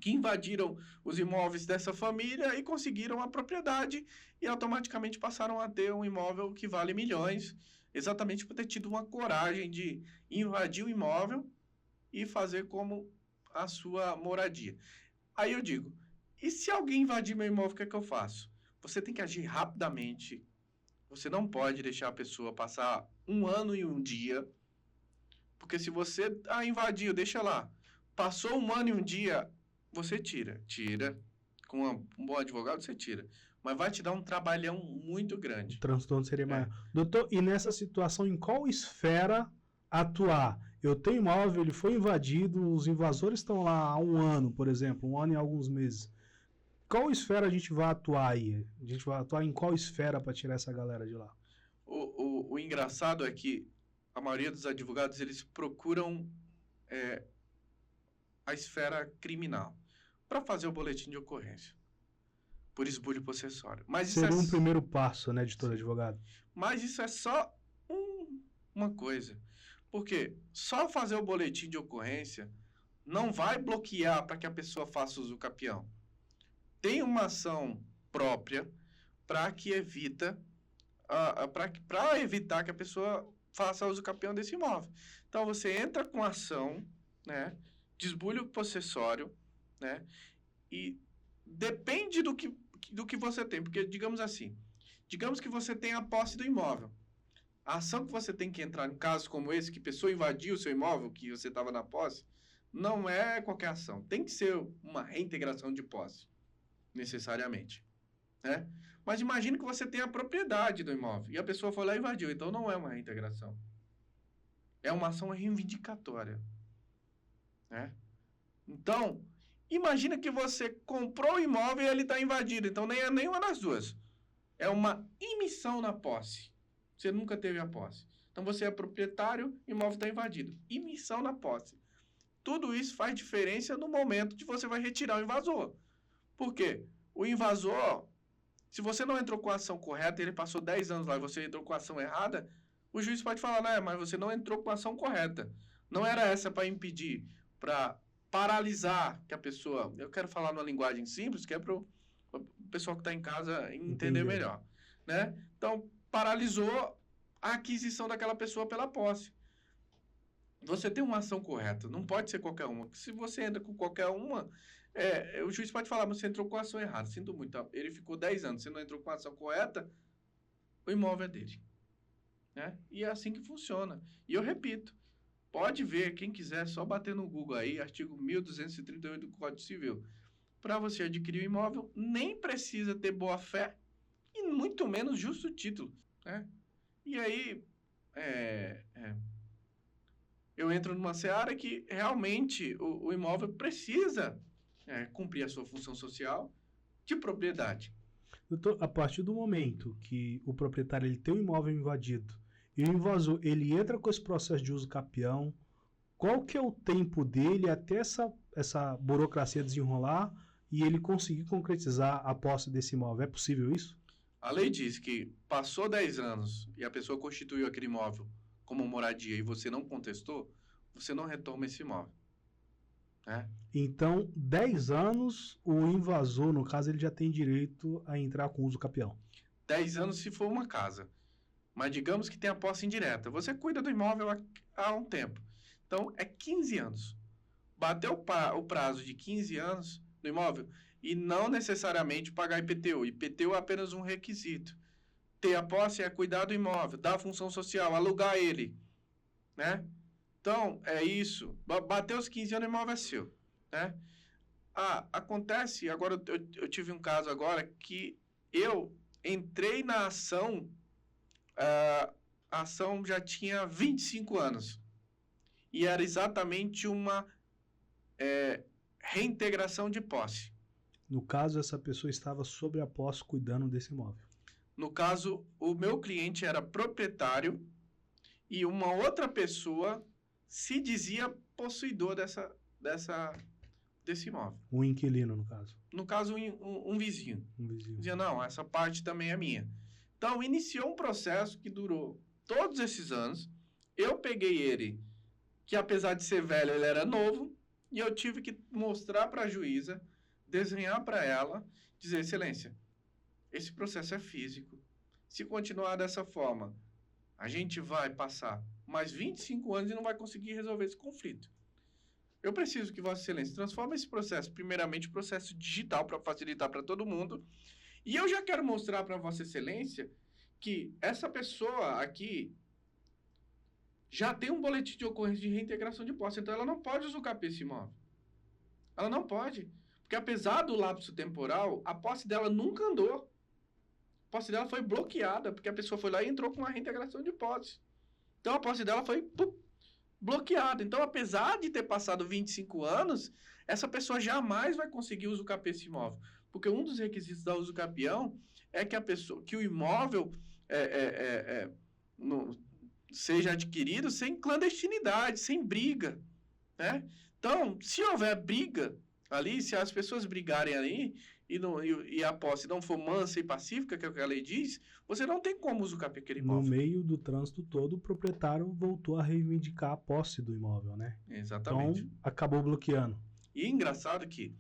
que invadiram os imóveis dessa família e conseguiram a propriedade e automaticamente passaram a ter um imóvel que vale milhões, exatamente por ter tido uma coragem de invadir o imóvel e fazer como a sua moradia. Aí eu digo, e se alguém invadir meu imóvel, o que é que eu faço? Você tem que agir rapidamente. Você não pode deixar a pessoa passar 1 ano e 1 dia, porque se você invadiu, deixa lá. Passou 1 ano e 1 dia, você tira. Com um bom advogado, você tira. Mas vai te dar um trabalhão muito grande. O transtorno seria maior. Doutor, e nessa situação, em qual esfera atuar? Eu tenho imóvel, ele foi invadido, os invasores estão lá há 1 ano, por exemplo, 1 ano e alguns meses. Qual esfera a gente vai atuar aí? A gente vai atuar em qual esfera para tirar essa galera de lá? O engraçado é que a maioria dos advogados, eles procuram a esfera criminal para fazer o boletim de ocorrência por esbulho possessório. Mas seria um primeiro passo, né, de todo advogado. Mas isso é só uma coisa. Porque só fazer o boletim de ocorrência não vai bloquear para que a pessoa faça uso capião. Tem uma ação própria para que para evitar que a pessoa faça uso capião desse imóvel. Então você entra com ação, né, de esbulho possessório, né, e depende do que você tem, porque digamos que você tem a posse do imóvel. A ação que você tem que entrar em casos como esse, que a pessoa invadiu o seu imóvel, que você estava na posse, não é qualquer ação. Tem que ser uma reintegração de posse, necessariamente, né? Mas imagine que você tem a propriedade do imóvel e a pessoa foi lá e invadiu. Então não é uma reintegração. É uma ação reivindicatória, né? Então, imagina que você comprou o imóvel e ele está invadido. Então nem é nenhuma das duas. É uma imissão na posse. Você nunca teve a posse. Então você é proprietário, o imóvel está invadido. Imissão na posse. Tudo isso faz diferença no momento que você vai retirar o invasor. Por quê? O invasor, se você não entrou com a ação correta, ele passou 10 anos lá e você entrou com a ação errada, o juiz pode falar, né, mas você não entrou com a ação correta. Não era essa para impedir, para paralisar que a pessoa... Eu quero falar numa linguagem simples, que é para o pessoal que está em casa entender melhor, né? Então, paralisou a aquisição daquela pessoa pela posse. Você tem uma ação correta, não pode ser qualquer uma. Se você entra com qualquer uma, o juiz pode falar, mas você entrou com a ação errada. Sinto muito, ele ficou 10 anos, você não entrou com a ação correta, o imóvel é dele, né? E é assim que funciona. E eu repito, pode ver, quem quiser, só bater no Google aí, artigo 1238 do Código Civil. Para você adquirir o imóvel, nem precisa ter boa-fé e muito menos justo título, né? E aí, eu entro numa seara que realmente o imóvel precisa cumprir a sua função social de propriedade. Doutor, a partir do momento que o proprietário ele tem um imóvel invadido e o invasor ele entra com esse processo de uso capião, qual que é o tempo dele até essa burocracia desenrolar e ele conseguir concretizar a posse desse imóvel? É possível isso? A lei diz que passou 10 anos e a pessoa constituiu aquele imóvel como moradia e você não contestou, você não retoma esse imóvel, né? Então, 10 anos, o invasor, no caso, ele já tem direito a entrar com uso capião. 10 anos se for uma casa. Mas digamos que tem a posse indireta. Você cuida do imóvel há um tempo. Então, é 15 anos. Bateu o prazo de 15 anos no imóvel e não necessariamente pagar IPTU. IPTU é apenas um requisito. Ter a posse é cuidar do imóvel, dar função social, alugar ele, né? Então, é isso. Bateu os 15 anos, o imóvel é seu, né? Acontece, agora eu tive um caso agora que eu entrei na ação, a ação já tinha 25 anos. E era exatamente uma reintegração de posse. No caso, essa pessoa estava sobre a posse cuidando desse imóvel. No caso, o meu cliente era proprietário e uma outra pessoa se dizia possuidor desse imóvel. Um inquilino, no caso. No caso, um vizinho. Um vizinho. Dizia, não, essa parte também é minha. Então, iniciou um processo que durou todos esses anos. Eu peguei ele, que apesar de ser velho, ele era novo, e eu tive que mostrar para a juíza, desenhar para ela, dizer, excelência, esse processo é físico. Se continuar dessa forma, a gente vai passar mais 25 anos e não vai conseguir resolver esse conflito. Eu preciso que Vossa Excelência transforme esse processo, primeiramente, em processo digital, para facilitar para todo mundo. E eu já quero mostrar para Vossa Excelência que essa pessoa aqui já tem um boletim de ocorrência de reintegração de posse. Então, ela não pode usucapiar esse imóvel. Ela não pode. Porque, apesar do lapso temporal, a posse dela nunca andou. A posse dela foi bloqueada, porque a pessoa foi lá e entrou com uma reintegração de posse. Então, a posse dela foi bloqueada. Então, apesar de ter passado 25 anos, essa pessoa jamais vai conseguir usucapiar esse imóvel. Porque um dos requisitos da usucapião é que o imóvel seja adquirido sem clandestinidade, sem briga, né? Então, se houver briga ali, se as pessoas brigarem ali e a posse não for mansa e pacífica, que é o que a lei diz, você não tem como usucapiar aquele imóvel. No meio do trânsito todo, o proprietário voltou a reivindicar a posse do imóvel, né? Exatamente. Então, acabou bloqueando. E é engraçado que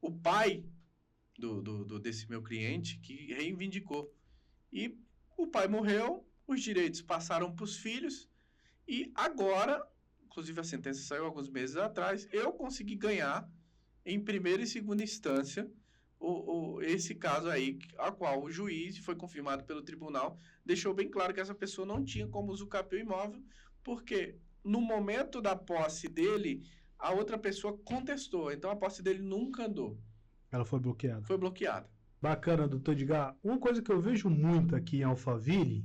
o pai desse meu cliente que reivindicou. E o pai morreu, os direitos passaram para os filhos e agora, inclusive a sentença saiu alguns meses atrás, eu consegui ganhar em primeira e segunda instância esse caso aí, a qual o juiz, foi confirmado pelo tribunal, deixou bem claro que essa pessoa não tinha como usucapiar o imóvel, porque no momento da posse dele, a outra pessoa contestou, então a posse dele nunca andou. Ela foi bloqueada. Foi bloqueada. Bacana, doutor Edgar. Uma coisa que eu vejo muito aqui em Alphaville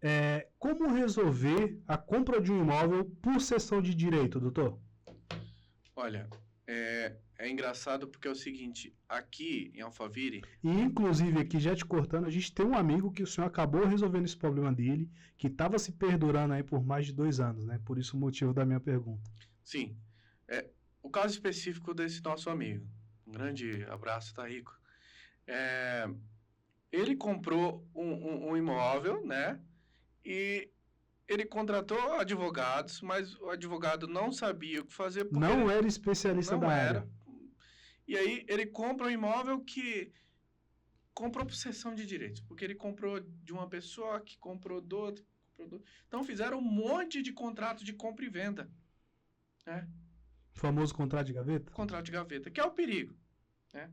é como resolver a compra de um imóvel por cessão de direito, doutor? Olha, é engraçado porque é o seguinte, aqui em Alphaville... E inclusive aqui, já te cortando, a gente tem um amigo que o senhor acabou resolvendo esse problema dele, que estava se perdurando aí por mais de 2 anos, né? Por isso o motivo da minha pergunta. Sim. O caso específico desse nosso amigo, um grande abraço, tá rico. Ele comprou um imóvel, né? E ele contratou advogados, mas o advogado não sabia o que fazer. Porque não era especialista da área. E aí ele compra um imóvel que comprou por cessão de direitos, porque ele comprou de uma pessoa que comprou do outro. Então fizeram um monte de contrato de compra e venda, né? O famoso contrato de gaveta? Contrato de gaveta, que é o perigo, né?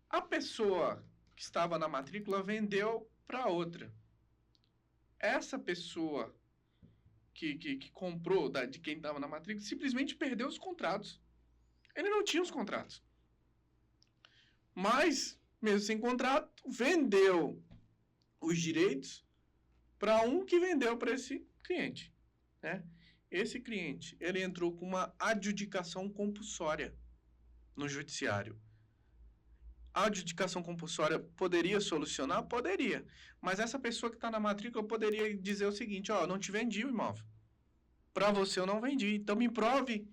A pessoa que estava na matrícula vendeu para outra. Essa pessoa que comprou de quem estava na matrícula simplesmente perdeu os contratos. Ele não tinha os contratos. Mas, mesmo sem contrato, vendeu os direitos para um que vendeu para esse cliente, né? Esse cliente, ele entrou com uma adjudicação compulsória no judiciário. A adjudicação compulsória poderia solucionar? Poderia. Mas essa pessoa que está na matrícula poderia dizer o seguinte, ó, não te vendi o imóvel. Para você eu não vendi. Então me prove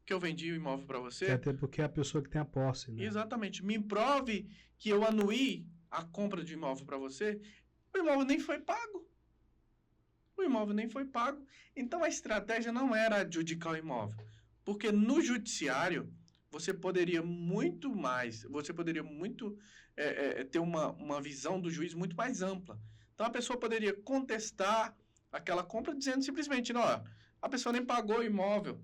que eu vendi o imóvel para você. Até porque é a pessoa que tem a posse, né? Exatamente. Me prove que eu anuí a compra de imóvel para você. O imóvel nem foi pago. O imóvel nem foi pago. Então a estratégia não era adjudicar o imóvel. Porque no judiciário você poderia ter uma visão do juiz muito mais ampla. Então, a pessoa poderia contestar aquela compra dizendo simplesmente, não, a pessoa nem pagou o imóvel.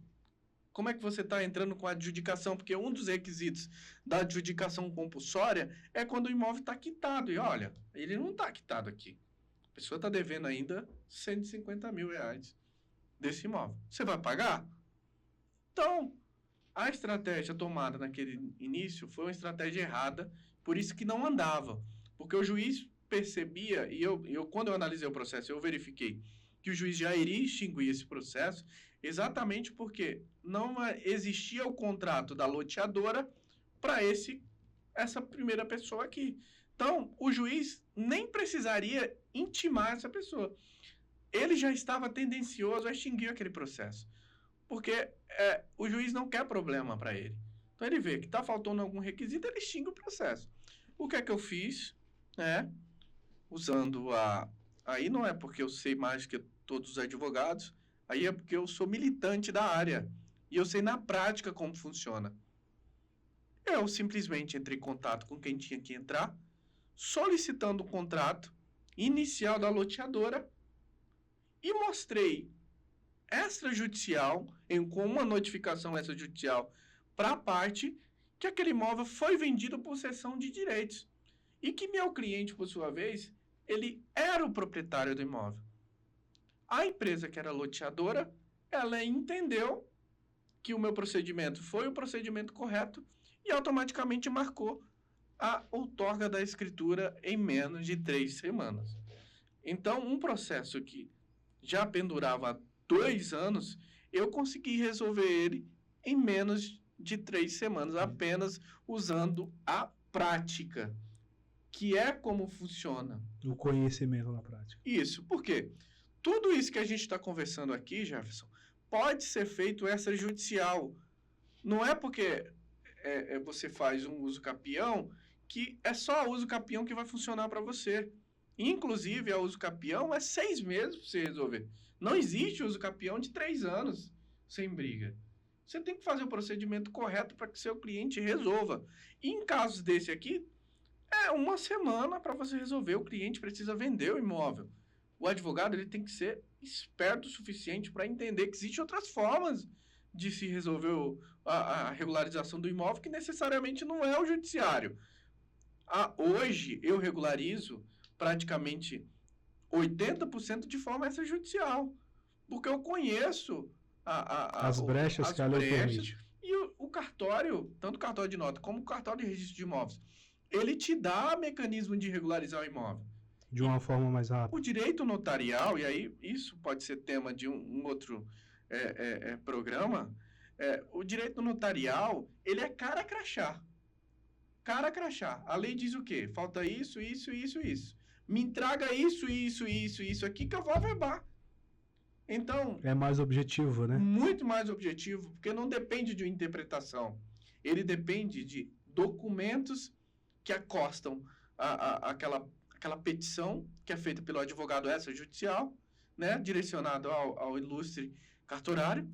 Como é que você está entrando com a adjudicação? Porque um dos requisitos da adjudicação compulsória é quando o imóvel está quitado. E olha, ele não está quitado aqui. A pessoa está devendo ainda 150 mil reais desse imóvel. Você vai pagar? Então, a estratégia tomada naquele início foi uma estratégia errada, por isso que não andava. Porque o juiz percebia, e quando eu analisei o processo, eu verifiquei que o juiz já iria extinguir esse processo, exatamente porque não existia o contrato da loteadora para essa primeira pessoa aqui. Então, o juiz nem precisaria intimar essa pessoa. Ele já estava tendencioso a extinguir aquele processo, porque o juiz não quer problema para ele. Então, ele vê que está faltando algum requisito, ele extingue o processo. O que é que eu fiz? Usando Aí não é porque eu sei mais que todos os advogados, aí é porque eu sou militante da área e eu sei na prática como funciona. Eu simplesmente entrei em contato com quem tinha que entrar, solicitando o contrato inicial da loteadora e mostrei extrajudicial, com uma notificação extrajudicial para a parte, que aquele imóvel foi vendido por cessão de direitos e que meu cliente, por sua vez, ele era o proprietário do imóvel. A empresa que era loteadora, ela entendeu que o meu procedimento foi o procedimento correto e automaticamente marcou a outorga da escritura em menos de 3 semanas. Então, um processo que já pendurava há 2 anos, eu consegui resolver ele em menos de 3 semanas, apenas usando a prática, que é como funciona. O conhecimento na prática. Isso, por quê? Tudo isso que a gente está conversando aqui, Jefferson, pode ser feito extrajudicial. Não é porque você faz um uso capião que é só uso capião que vai funcionar para você. Inclusive, a uso capião é 6 meses para você resolver. Não existe uso capião de 3 anos sem briga. Você tem que fazer o procedimento correto para que seu cliente resolva. E em casos desse aqui, é 1 semana para você resolver. O cliente precisa vender o imóvel. O advogado ele tem que ser esperto o suficiente para entender que existem outras formas de se resolver a regularização do imóvel, que necessariamente não é o judiciário. Hoje, eu regularizo praticamente 80% de forma extrajudicial, porque eu conheço as brechas que a lei permite. E o cartório, tanto o cartório de nota como o cartório de registro de imóveis, ele te dá mecanismo de regularizar o imóvel. De uma forma mais rápida. O direito notarial, e aí isso pode ser tema de um outro programa, o direito notarial, ele é cara crachá. Cara crachá. A lei diz o quê? Falta isso, isso, isso, isso. Me traga isso, isso, isso, isso aqui que eu vou averbar. Então... É mais objetivo, né? Muito mais objetivo, porque não depende de uma interpretação. Ele depende de documentos que acostam aquela petição que é feita pelo advogado extrajudicial, né, direcionado ao ilustre cartorário,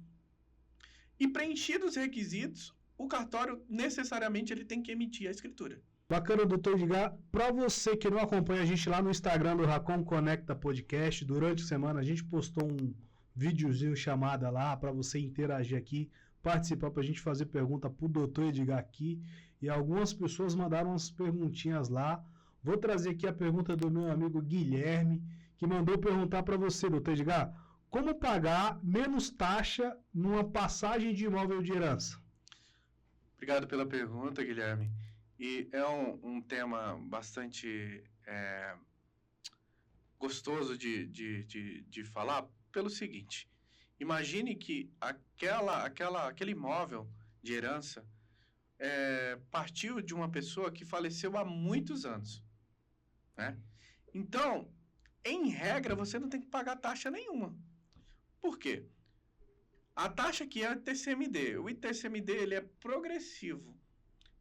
e preenchidos os requisitos, o cartório necessariamente ele tem que emitir a escritura. Bacana, doutor Edgar. Para você que não acompanha a gente lá no Instagram do Racon Conecta Podcast, durante a semana a gente postou um videozinho chamada lá para você interagir aqui, participar, para a gente fazer pergunta para o doutor Edgar aqui, e algumas pessoas mandaram umas perguntinhas lá. Vou trazer aqui a pergunta do meu amigo Guilherme, que mandou perguntar para você, doutor Edgar, como pagar menos taxa numa passagem de imóvel de herança? Obrigado pela pergunta, Guilherme. E é um tema bastante gostoso de falar pelo seguinte. Imagine que aquele imóvel de herança partiu de uma pessoa que faleceu há muitos anos, né? Então, em regra, você não tem que pagar taxa nenhuma. Por quê? A taxa que é o ITCMD. O ITCMD ele é progressivo.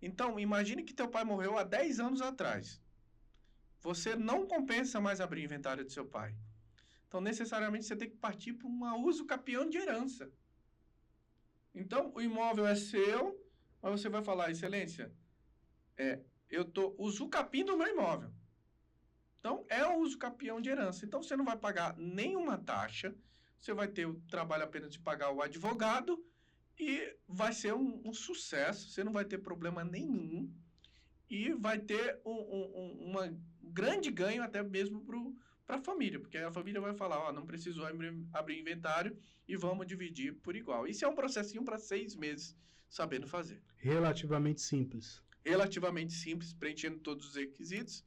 Então, imagine que teu pai morreu há 10 anos atrás. Você não compensa mais abrir o inventário do seu pai. Então, necessariamente, você tem que partir para um uso capião de herança. Então, o imóvel é seu, mas você vai falar, excelência, eu estou usucapindo o meu imóvel. Então, é o uso capião de herança. Então, você não vai pagar nenhuma taxa, você vai ter o trabalho apenas de pagar o advogado e vai ser um sucesso, você não vai ter problema nenhum e vai ter um grande ganho até mesmo para a família, porque a família vai falar, não preciso abrir inventário e vamos dividir por igual. Isso é um processinho para 6 meses sabendo fazer. Relativamente simples. Relativamente simples, preenchendo todos os requisitos,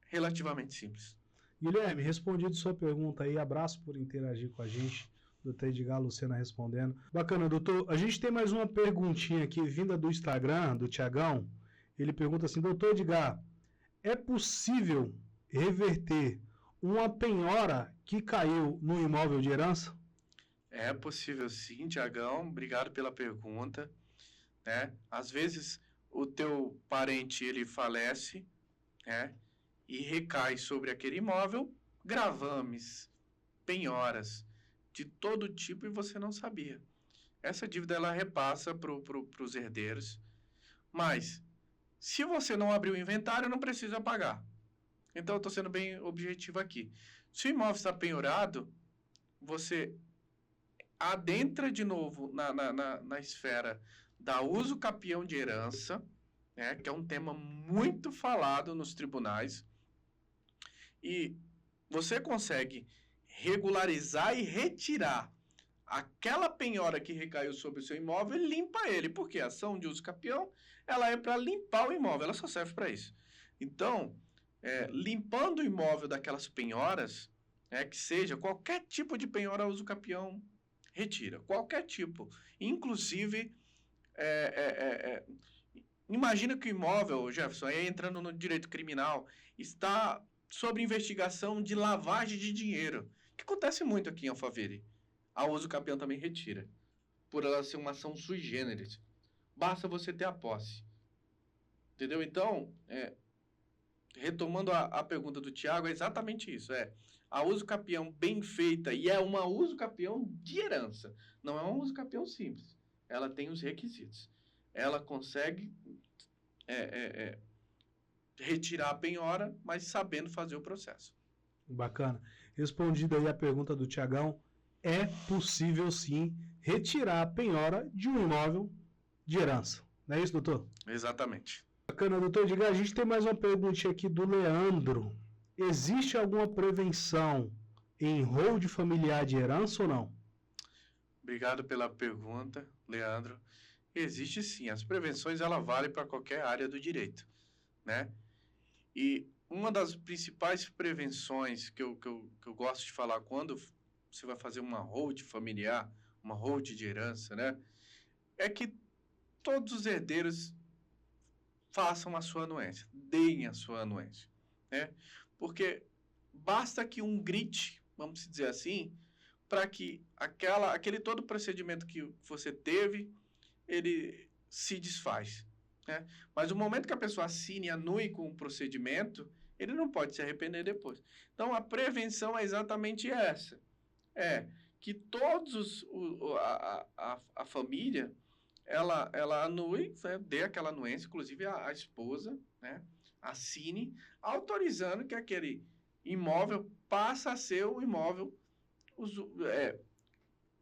relativamente simples. Guilherme, respondido sua pergunta aí, abraço por interagir com a gente. Doutor Edgar, Lucena respondendo. Bacana, doutor. A gente tem mais uma perguntinha aqui, vinda do Instagram, do Tiagão. Ele pergunta assim, doutor Edgar, é possível reverter uma penhora que caiu no imóvel de herança? É possível sim, Tiagão. Obrigado pela pergunta. Né? Às vezes o teu parente ele falece, né? E recai sobre aquele imóvel gravames, penhoras de todo tipo e você não sabia. Essa dívida ela repassa para os herdeiros, mas se você não abrir o inventário, não precisa pagar. Então, eu estou sendo bem objetivo aqui. Se o imóvel está penhorado, você adentra de novo na esfera da uso capião de herança, né, que é um tema muito falado nos tribunais, e você consegue regularizar e retirar aquela penhora que recaiu sobre o seu imóvel e limpa ele, porque a ação de uso capião ela é para limpar o imóvel, ela só serve para isso. Então, limpando o imóvel daquelas penhoras, que seja qualquer tipo de penhora uso capião, retira, qualquer tipo, inclusive imagina que o imóvel, Jefferson, aí entrando no direito criminal, está sob investigação de lavagem de dinheiro, que acontece muito aqui em Alphaville. A uso capião também retira, por ela ser uma ação sui generis. Basta você ter a posse. Entendeu? Então, retomando a pergunta do Tiago, é exatamente isso. A uso capião bem feita, e é uma uso capião de herança. Não é uma uso capião simples. Ela tem os requisitos. Ela consegue retirar a penhora, mas sabendo fazer o processo. Bacana. Respondida aí a pergunta do Tiagão, é possível sim retirar a penhora de um imóvel de herança. Não é isso, doutor? Exatamente. Bacana, doutor Edgar. A gente tem mais uma perguntinha aqui do Leandro. Existe alguma prevenção em hold familiar de herança ou não? Obrigado pela pergunta, Leandro. Existe sim. As prevenções, ela vale para qualquer área do direito, né? E uma das principais prevenções que eu gosto de falar quando você vai fazer uma hold familiar, uma hold de herança, né? É que todos os herdeiros façam a sua anuência, deem a sua anuência, né? Porque basta que um grite, vamos dizer assim, para que aquele todo procedimento que você teve, ele se desfaz, né? Mas o momento que a pessoa assine e anue com o procedimento, ele não pode se arrepender depois. Então, a prevenção é exatamente essa. Que todos a família ela anue, né, dê aquela anuência, inclusive a esposa, né, assine, autorizando que aquele imóvel passa a ser o imóvel,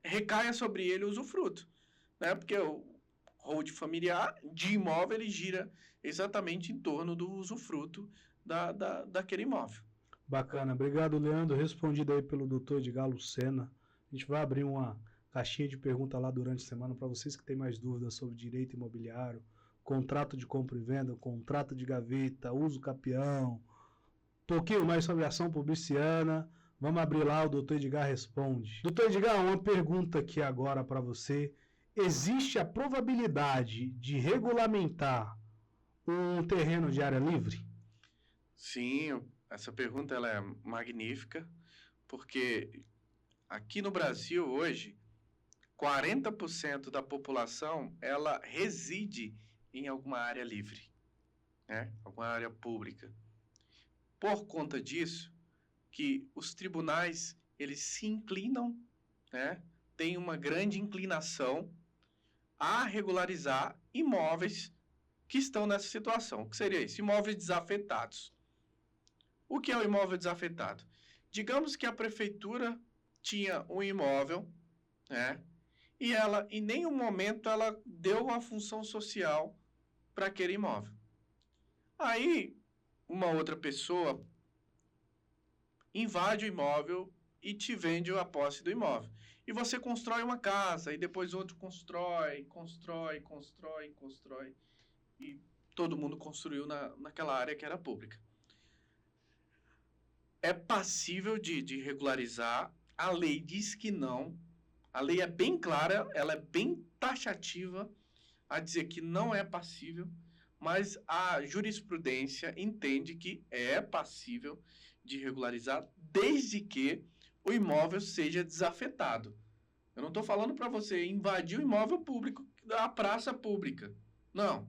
recaia sobre ele o usufruto, né, porque o hold familiar de imóvel ele gira exatamente em torno do usufruto daquele imóvel. Bacana, obrigado, Leandro. Respondido aí pelo doutor Edgar Lucena. A gente vai abrir uma caixinha de pergunta lá durante a semana para vocês que têm mais dúvidas sobre direito imobiliário, contrato de compra e venda, contrato de gaveta, uso capião, um pouquinho mais sobre ação publiciana. Vamos abrir lá, o doutor Edgar responde. Doutor Edgar, uma pergunta aqui agora para você. Existe a probabilidade de regulamentar um terreno de área livre? Sim, essa pergunta ela é magnífica, porque aqui no Brasil hoje 40% da população ela reside em alguma área livre, né? Alguma área pública. Por conta disso, que os tribunais eles se inclinam, né? Tem uma grande inclinação a regularizar imóveis que estão nessa situação. O que seria isso? Imóveis desafetados. O que é o imóvel desafetado? Digamos que a prefeitura tinha um imóvel, né? E ela, em nenhum momento, ela deu uma função social para aquele imóvel. Aí, uma outra pessoa invade o imóvel e te vende a posse do imóvel. E você constrói uma casa, e depois outro constrói. E todo mundo construiu naquela área que era pública. é passível de regularizar. A lei diz que não. A lei é bem clara, ela é bem taxativa a dizer que não é passível, mas a jurisprudência entende que é passível de regularizar desde que o imóvel seja desafetado. Eu não estou falando para você invadir o imóvel público, a praça pública. Não.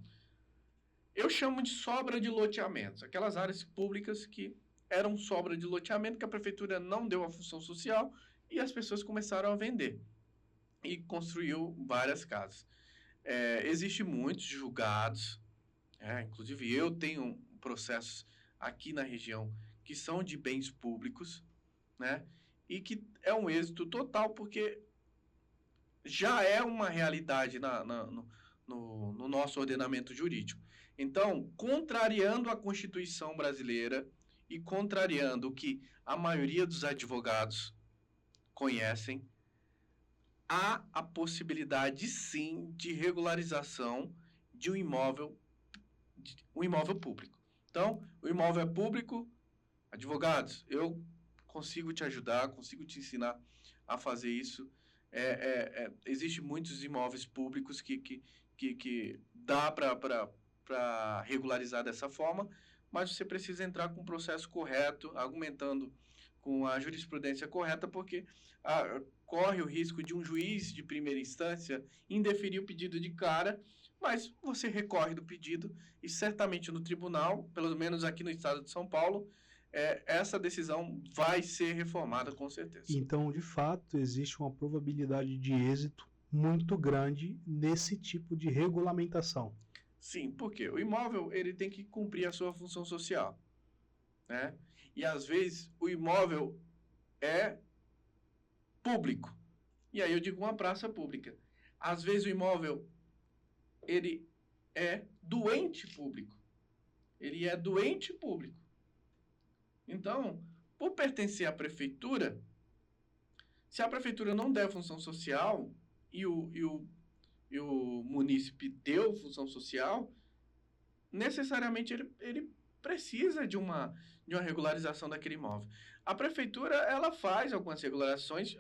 Eu chamo de sobra de loteamentos, aquelas áreas públicas que eram sobra de loteamento, que a prefeitura não deu a função social e as pessoas começaram a vender. E construiu várias casas. Existem muitos julgados, inclusive eu tenho processos aqui na região que são de bens públicos, né? E que é um êxito total, porque já é uma realidade no nosso ordenamento jurídico. Então, contrariando a Constituição brasileira e contrariando o que a maioria dos advogados conhecem, há a possibilidade, sim, de regularização de um imóvel público. Então, o imóvel é público, advogados, eu consigo te ajudar, consigo te ensinar a fazer isso. Existem muitos imóveis públicos que dá para regularizar dessa forma, mas você precisa entrar com o processo correto, argumentando com a jurisprudência correta, porque corre o risco de um juiz de primeira instância indeferir o pedido de cara, mas você recorre do pedido e certamente no tribunal, pelo menos aqui no estado de São Paulo, essa decisão vai ser reformada com certeza. Então, de fato, existe uma probabilidade de êxito muito grande nesse tipo de regulamentação. Sim, porque o imóvel ele tem que cumprir a sua função social, né? E às vezes o imóvel é público. E aí eu digo uma praça pública. Às vezes o imóvel ele é doente público. Ele é doente público. Então, por pertencer à prefeitura, se a prefeitura não der função social e o munícipe deu função social, necessariamente ele precisa de uma regularização daquele imóvel. A prefeitura ela faz algumas regularizações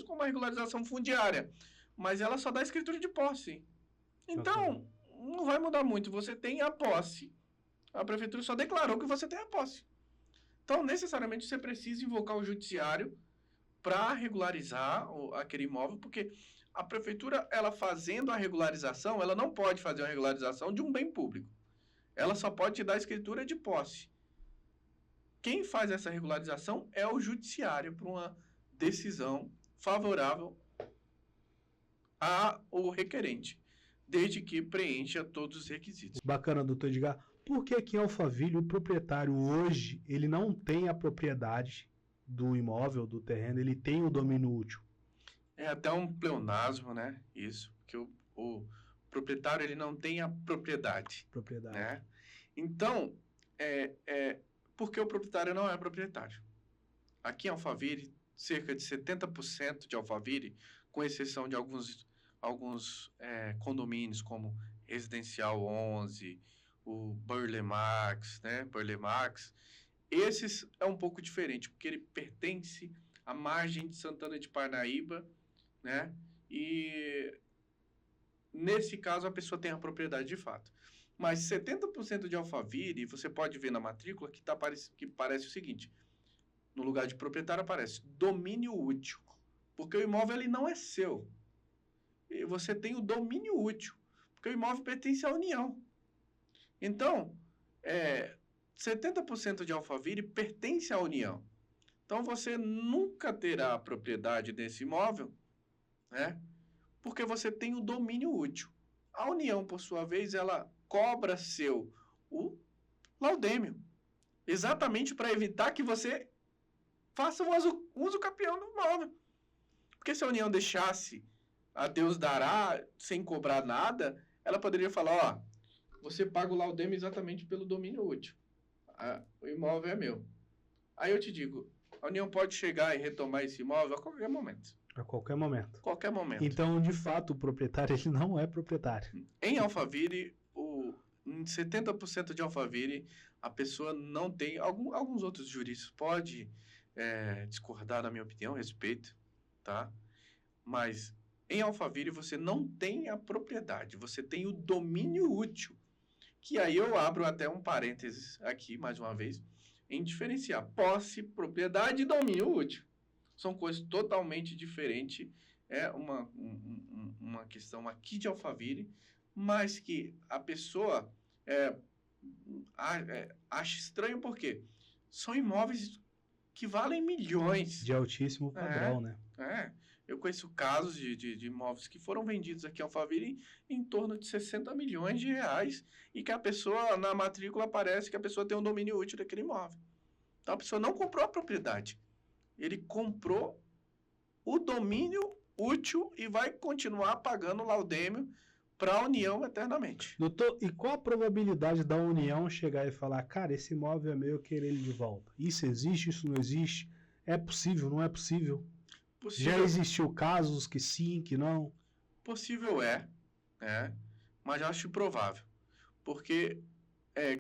como a regularização fundiária, mas ela só dá escritura de posse. Então, não vai mudar muito. Você tem a posse. A prefeitura só declarou que você tem a posse. Então, necessariamente, você precisa invocar o judiciário para regularizar aquele imóvel, porque a prefeitura, ela fazendo a regularização, ela não pode fazer uma regularização de um bem público. Ela só pode te dar a escritura de posse. Quem faz essa regularização é o judiciário para uma decisão favorável ao requerente, desde que preencha todos os requisitos. Bacana, doutor Edgar. Por que aqui em Alphaville o proprietário hoje ele não tem a propriedade do imóvel, do terreno, ele tem o domínio útil? É até um pleonasmo, né? Isso, porque o proprietário ele não tem a propriedade. Né? Então, porque o proprietário não é proprietário. Aqui em Alphaville, cerca de 70% de Alphaville, com exceção de alguns condomínios como Residencial 11, o Burle Marx, né? Burle Marx, esses é um pouco diferente, porque ele pertence à margem de Santana de Parnaíba, né? E nesse caso a pessoa tem a propriedade de fato. Mas 70% de Alphaville, você pode ver na matrícula que parece o seguinte: no lugar de proprietário aparece domínio útil, porque o imóvel ele não é seu. E você tem o domínio útil, porque o imóvel pertence à União. Então, 70% de Alphaville pertence à União. Então, você nunca terá a propriedade desse imóvel, né? Porque você tem o domínio útil. A União, por sua vez, ela cobra o laudêmio, exatamente para evitar que você faça um uso capião do imóvel. Porque se a União deixasse a Deus dará sem cobrar nada, ela poderia falar, você paga o laudêmio exatamente pelo domínio útil. O imóvel é meu. Aí eu te digo, a União pode chegar e retomar esse imóvel a qualquer momento. A qualquer momento. Qualquer momento. Então, de fato, o proprietário ele não é proprietário. Em Alphaville, em 70% de Alphaville, a pessoa não tem... Alguns outros juristas podem discordar da minha opinião, respeito, tá? Mas em Alphaville você não tem a propriedade, você tem o domínio útil. Que aí eu abro até um parênteses aqui, mais uma vez, em diferenciar posse, propriedade e domínio útil. São coisas totalmente diferentes. É uma questão aqui de Alphaville, mas que a pessoa acha estranho porque são imóveis que valem milhões. De altíssimo padrão, né? Eu conheço casos de imóveis que foram vendidos aqui em Alphaville em torno de 60 milhões de reais e que a pessoa, na matrícula, aparece que a pessoa tem um domínio útil daquele imóvel. Então, a pessoa não comprou a propriedade. Ele comprou o domínio útil e vai continuar pagando o laudêmio para a União eternamente. Doutor, e qual a probabilidade da União chegar e falar, cara, esse imóvel é meu, eu quero ele de volta? Isso existe, isso não existe? É possível, não é possível? Possível, já existiu casos que sim, que não? Possível mas eu acho improvável. Porque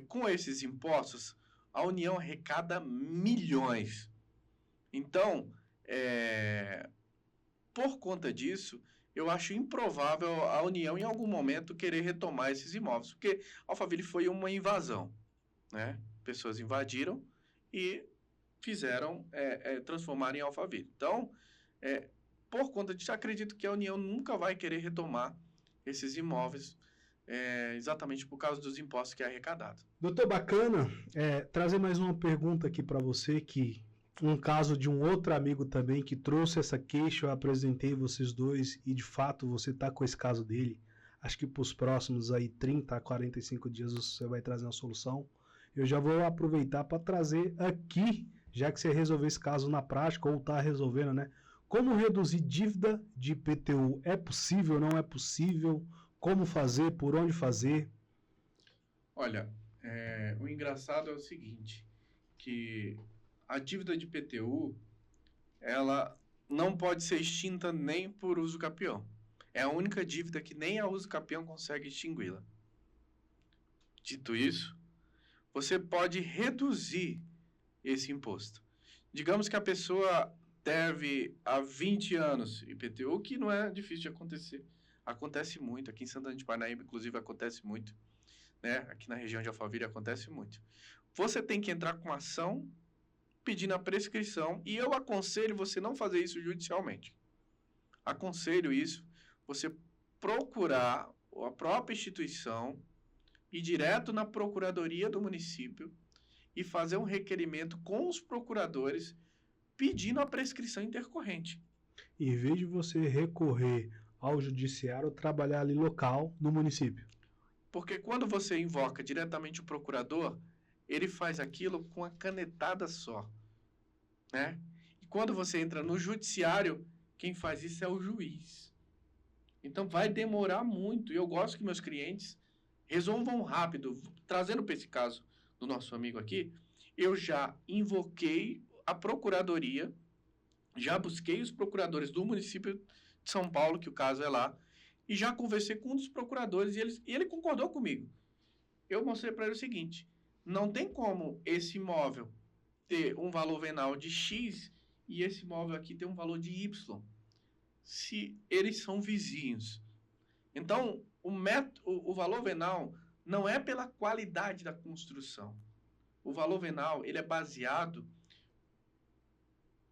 com esses impostos, a União arrecada milhões. Então, por conta disso, eu acho improvável a União, em algum momento, querer retomar esses imóveis. Porque Alphaville foi uma invasão, né? Pessoas invadiram e fizeram, transformar em Alphaville. Então, por conta disso, acredito que a União nunca vai querer retomar esses imóveis, exatamente por causa dos impostos que é arrecadado. Doutor, bacana. Trazer mais uma pergunta aqui para você, que um caso de um outro amigo também que trouxe essa queixa, eu apresentei vocês dois e de fato você está com esse caso dele. Acho que para os próximos aí 30 a 45 dias você vai trazer uma solução. Eu já vou aproveitar para trazer aqui, já que você resolveu esse caso na prática ou está resolvendo, né? Como reduzir dívida de IPTU? É possível, não é possível? Como fazer, por onde fazer? Olha, o engraçado é o seguinte, que a dívida de IPTU, ela não pode ser extinta nem por uso capião. É a única dívida que nem a uso capião consegue extingui-la. Dito isso, você pode reduzir esse imposto. Digamos que a pessoa deve há 20 anos IPTU, que não é difícil de acontecer. Acontece muito. Aqui em Santana de Parnaíba, inclusive, acontece muito. Né? Aqui na região de Alphaville acontece muito. Você tem que entrar com ação pedindo a prescrição e eu aconselho você não fazer isso judicialmente. Aconselho isso, você procurar a própria instituição, ir direto na procuradoria do município e fazer um requerimento com os procuradores pedindo a prescrição intercorrente. Em vez de você recorrer ao judiciário, trabalhar ali local no município. Porque quando você invoca diretamente o procurador, ele faz aquilo com a canetada só, né? E quando você entra no judiciário, quem faz isso é o juiz. Então vai demorar muito. E eu gosto que meus clientes resolvam rápido. Trazendo para esse caso do nosso amigo aqui, eu já invoquei a procuradoria, já busquei os procuradores do município de São Paulo, que o caso é lá, e já conversei com um dos procuradores e ele concordou comigo. Eu mostrei para ele o seguinte, não tem como esse imóvel ter um valor venal de X e esse imóvel aqui ter um valor de Y, se eles são vizinhos. Então, o valor venal não é pela qualidade da construção. O valor venal ele é baseado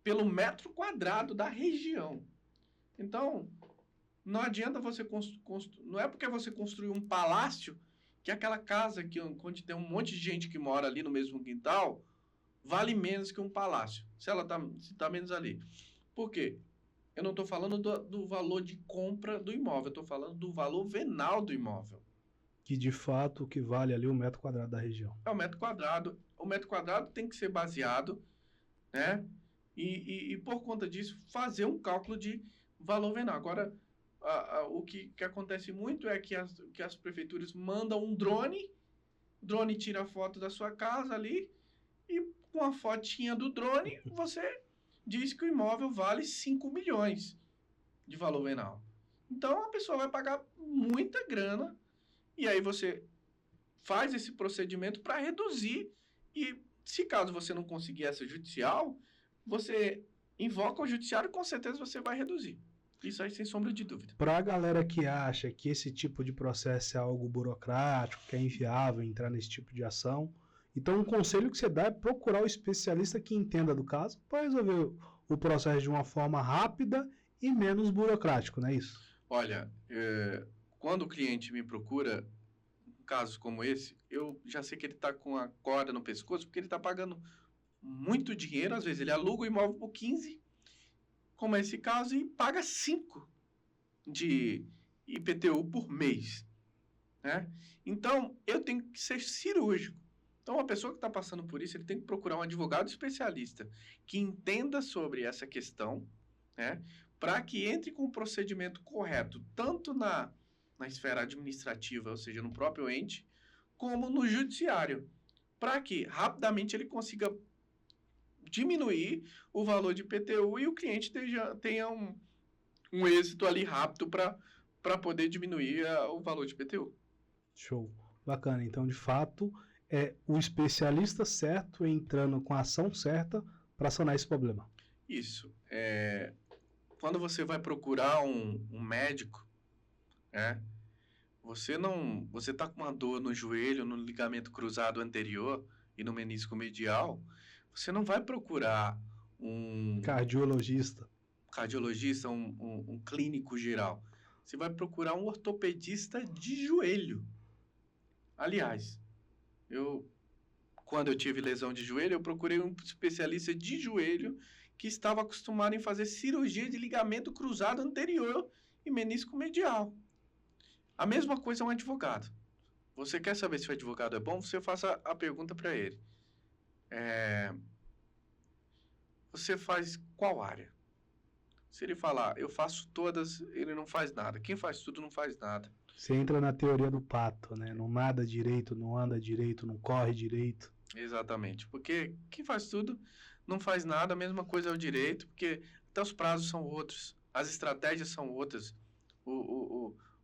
pelo metro quadrado da região. Então, não adianta você não é porque você construiu um palácio que aquela casa onde tem um monte de gente que mora ali no mesmo quintal vale menos que um palácio, se ela tá menos ali. Por quê? Eu não estou falando do valor de compra do imóvel, eu estou falando do valor venal do imóvel. Que de fato o que vale ali o metro quadrado da região. É o metro quadrado. O metro quadrado tem que ser baseado, né? E por conta disso, fazer um cálculo de valor venal. Agora, o que acontece muito é que as prefeituras mandam um drone, o drone tira a foto da sua casa ali, e com a fotinha do drone, você diz que o imóvel vale 5 milhões de valor venal. Então, a pessoa vai pagar muita grana, e aí você faz esse procedimento para reduzir. E se caso você não conseguir essa judicial, você invoca o judiciário e com certeza você vai reduzir. Isso aí sem sombra de dúvida. Para a galera que acha que esse tipo de processo é algo burocrático, que é inviável entrar nesse tipo de ação, então um conselho que você dá é procurar o especialista que entenda do caso para resolver o processo de uma forma rápida e menos burocrático, não é isso? Olha, quando o cliente me procura, casos como esse, eu já sei que ele está com a corda no pescoço, porque ele está pagando muito dinheiro, às vezes ele aluga o imóvel por 15, como é esse caso, e paga 5 de IPTU por mês, né? Então, eu tenho que ser cirúrgico. Então, uma pessoa que está passando por isso, ele tem que procurar um advogado especialista que entenda sobre essa questão, né? Para que entre com o procedimento correto, tanto na esfera administrativa, ou seja, no próprio ente, como no judiciário, para que rapidamente ele consiga diminuir o valor de IPTU e o cliente tenha um êxito ali rápido para poder diminuir o valor de IPTU. Show. Bacana. Então, de fato, é o especialista certo entrando com a ação certa para sanar esse problema. Isso. Quando você vai procurar um médico, né, você está com uma dor no joelho, no ligamento cruzado anterior e no menisco medial, você não vai procurar um cardiologista, um clínico geral. Você vai procurar um ortopedista de joelho. Aliás, quando eu tive lesão de joelho, eu procurei um especialista de joelho que estava acostumado em fazer cirurgia de ligamento cruzado anterior e menisco medial. A mesma coisa é um advogado. Você quer saber se o advogado é bom? Você faça a pergunta para ele. Você faz qual área? Se ele falar, eu faço todas, ele não faz nada. Quem faz tudo não faz nada. Você entra na teoria do pato, né? Não nada direito, não anda direito, não corre direito. Exatamente. Porque quem faz tudo não faz nada, a mesma coisa é o direito, porque até os prazos são outros, as estratégias são outras.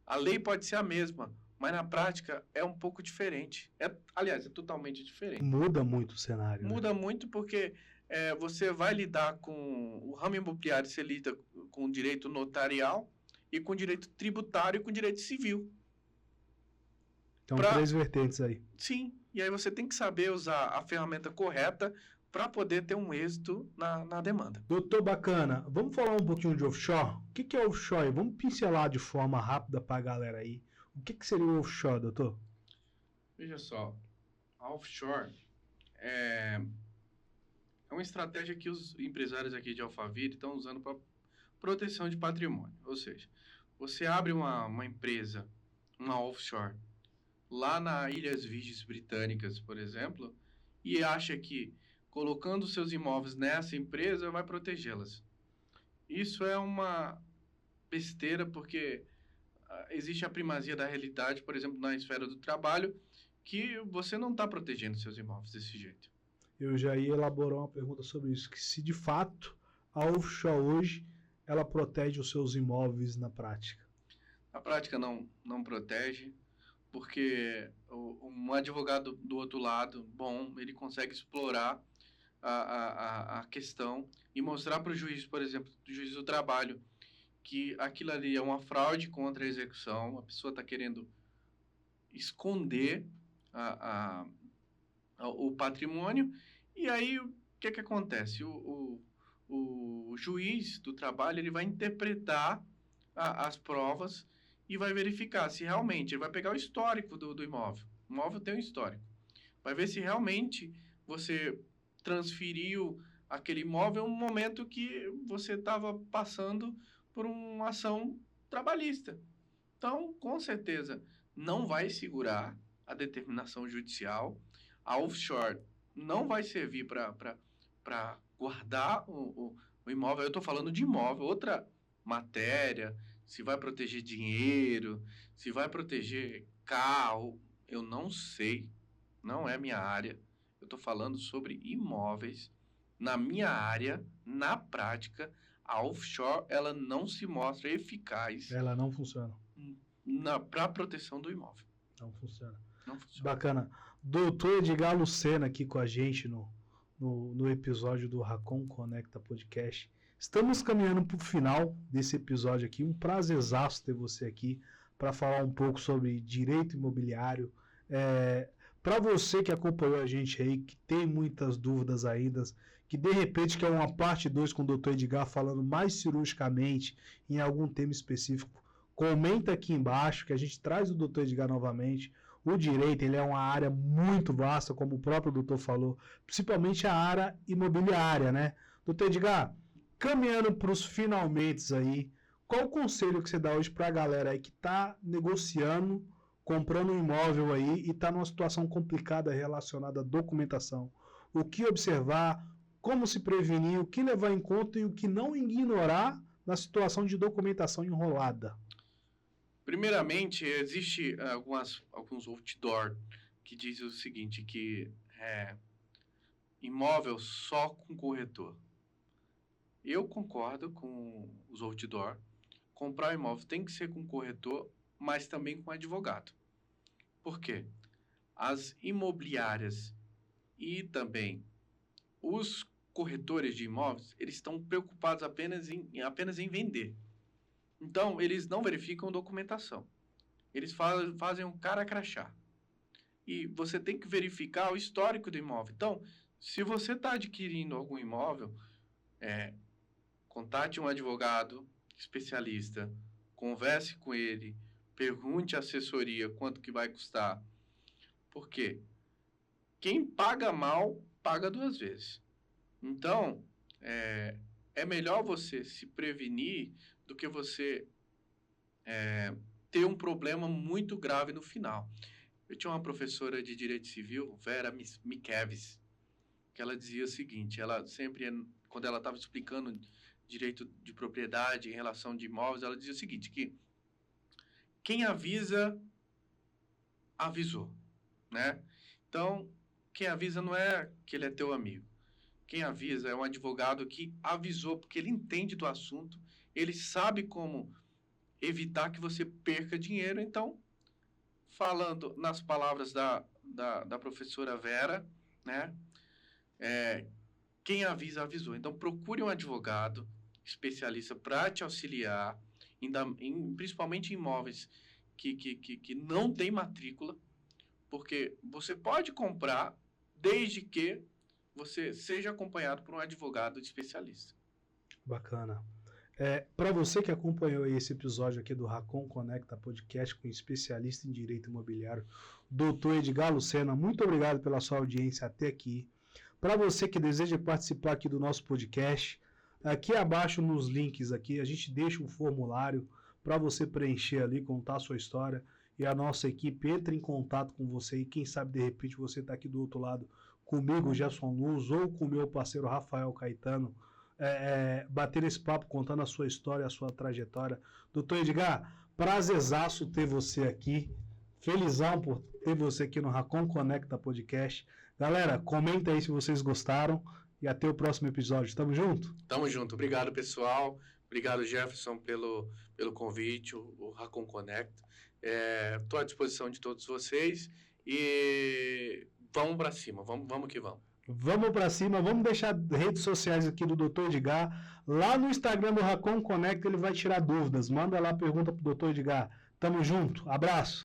A lei pode ser a mesma, mas na prática é um pouco diferente. Aliás, é totalmente diferente. Muda muito o cenário. Muda né? muito porque você vai lidar com o ramo imobiliário, você lida com direito notarial e com direito tributário e com direito civil. Então, 3 vertentes aí. Sim, e aí você tem que saber usar a ferramenta correta para poder ter um êxito na demanda. Doutor Bacana, vamos falar um pouquinho de offshore? O que é offshore? Vamos pincelar de forma rápida para a galera aí. O que seria o offshore, doutor? Veja só, a offshore é uma estratégia que os empresários aqui de Alphaville estão usando para proteção de patrimônio. Ou seja, você abre uma empresa, uma offshore, lá nas Ilhas Virgens Britânicas, por exemplo, e acha que colocando seus imóveis nessa empresa vai protegê-las. Isso é uma besteira, porque existe a primazia da realidade, por exemplo, na esfera do trabalho, que você não está protegendo seus imóveis desse jeito. Eu já ia elaborar uma pergunta sobre isso, que se de fato a offshore hoje ela protege os seus imóveis na prática. Na prática não protege, porque um advogado do outro lado, bom, ele consegue explorar a questão e mostrar para o juiz, por exemplo, do juiz do trabalho, que aquilo ali é uma fraude contra a execução, a pessoa está querendo esconder o patrimônio, e aí o que acontece? O juiz do trabalho ele vai interpretar as provas e vai verificar se realmente, ele vai pegar o histórico do imóvel. O imóvel tem um histórico. Vai ver se realmente você transferiu aquele imóvel no momento que você estava passando por uma ação trabalhista. Então, com certeza, não vai segurar a determinação judicial. A offshore não vai servir para guardar o imóvel. Eu estou falando de imóvel, outra matéria, se vai proteger dinheiro, se vai proteger carro, eu não sei, não é minha área. Eu estou falando sobre imóveis. Na minha área, na prática, a offshore ela não se mostra eficaz. Ela não funciona. Para a proteção do imóvel. Não funciona. Não funciona. Bacana. Doutor Edgar Lucena aqui com a gente no episódio do Racon Conecta Podcast. Estamos caminhando para o final desse episódio aqui. Um prazerzaço ter você aqui para falar um pouco sobre direito imobiliário. Para você que acompanhou a gente aí, que tem muitas dúvidas ainda, que de repente quer uma parte 2 com o Dr. Edgar falando mais cirurgicamente em algum tema específico, comenta aqui embaixo que a gente traz o Dr. Edgar novamente. O direito, ele é uma área muito vasta, como o próprio doutor falou, principalmente a área imobiliária, né? Dr. Edgar, caminhando para os finalmente aí, qual o conselho que você dá hoje para a galera aí que está negociando, comprando um imóvel aí e está numa situação complicada relacionada à documentação? O que observar, como se prevenir, o que levar em conta e o que não ignorar na situação de documentação enrolada? Primeiramente, existe alguns outdoor que dizem o seguinte, que imóvel só com corretor. Eu concordo com os outdoor. Comprar um imóvel tem que ser com corretor, mas também com advogado. Por quê? As imobiliárias e também os corretores de imóveis, eles estão preocupados apenas em vender. Então, eles não verificam documentação. Eles fazem um cara crachá. E você tem que verificar o histórico do imóvel. Então, se você está adquirindo algum imóvel, contate um advogado especialista, converse com ele, pergunte à assessoria quanto que vai custar. Por quê? Quem paga mal, paga 2 vezes. Então, é melhor você se prevenir do que você ter um problema muito grave no final. Eu tinha uma professora de Direito Civil, Vera Miqueves, que ela dizia o seguinte, ela sempre, quando ela estava explicando direito de propriedade em relação de imóveis, ela dizia o seguinte, que quem avisa, avisou, né? Então, quem avisa não é que ele é teu amigo. Quem avisa é um advogado que avisou, porque ele entende do assunto, ele sabe como evitar que você perca dinheiro. Então, falando nas palavras da professora Vera, né? Quem avisa, avisou. Então, procure um advogado especialista para te auxiliar, principalmente em imóveis que não tem matrícula, porque você pode comprar desde que você seja acompanhado por um advogado especialista. Bacana. Para você que acompanhou esse episódio aqui do Racon Conecta Podcast com especialista em direito imobiliário, Dr. Edgar Lucena, muito obrigado pela sua audiência até aqui. Para você que deseja participar aqui do nosso podcast, aqui abaixo nos links aqui, a gente deixa um formulário para você preencher ali, contar a sua história, e a nossa equipe entra em contato com você, e quem sabe de repente você está aqui do outro lado comigo, Gerson Luz, ou com o meu parceiro Rafael Caetano, bater esse papo contando a sua história, a sua trajetória. Doutor Edgar, prazerzaço ter você aqui, felizão por ter você aqui no Racon Conecta Podcast. Galera, comenta aí se vocês gostaram e até o próximo episódio. Tamo junto? Tamo junto. Obrigado, pessoal. Obrigado, Jefferson, pelo convite, o Racon Conecta. Estou à disposição de todos vocês e vamos para cima, vamos que vamos. Vamos para cima, vamos deixar redes sociais aqui do Dr. Edgar. Lá no Instagram do Racon Conecta ele vai tirar dúvidas. Manda lá a pergunta pro Dr. Edgar. Tamo junto, abraço.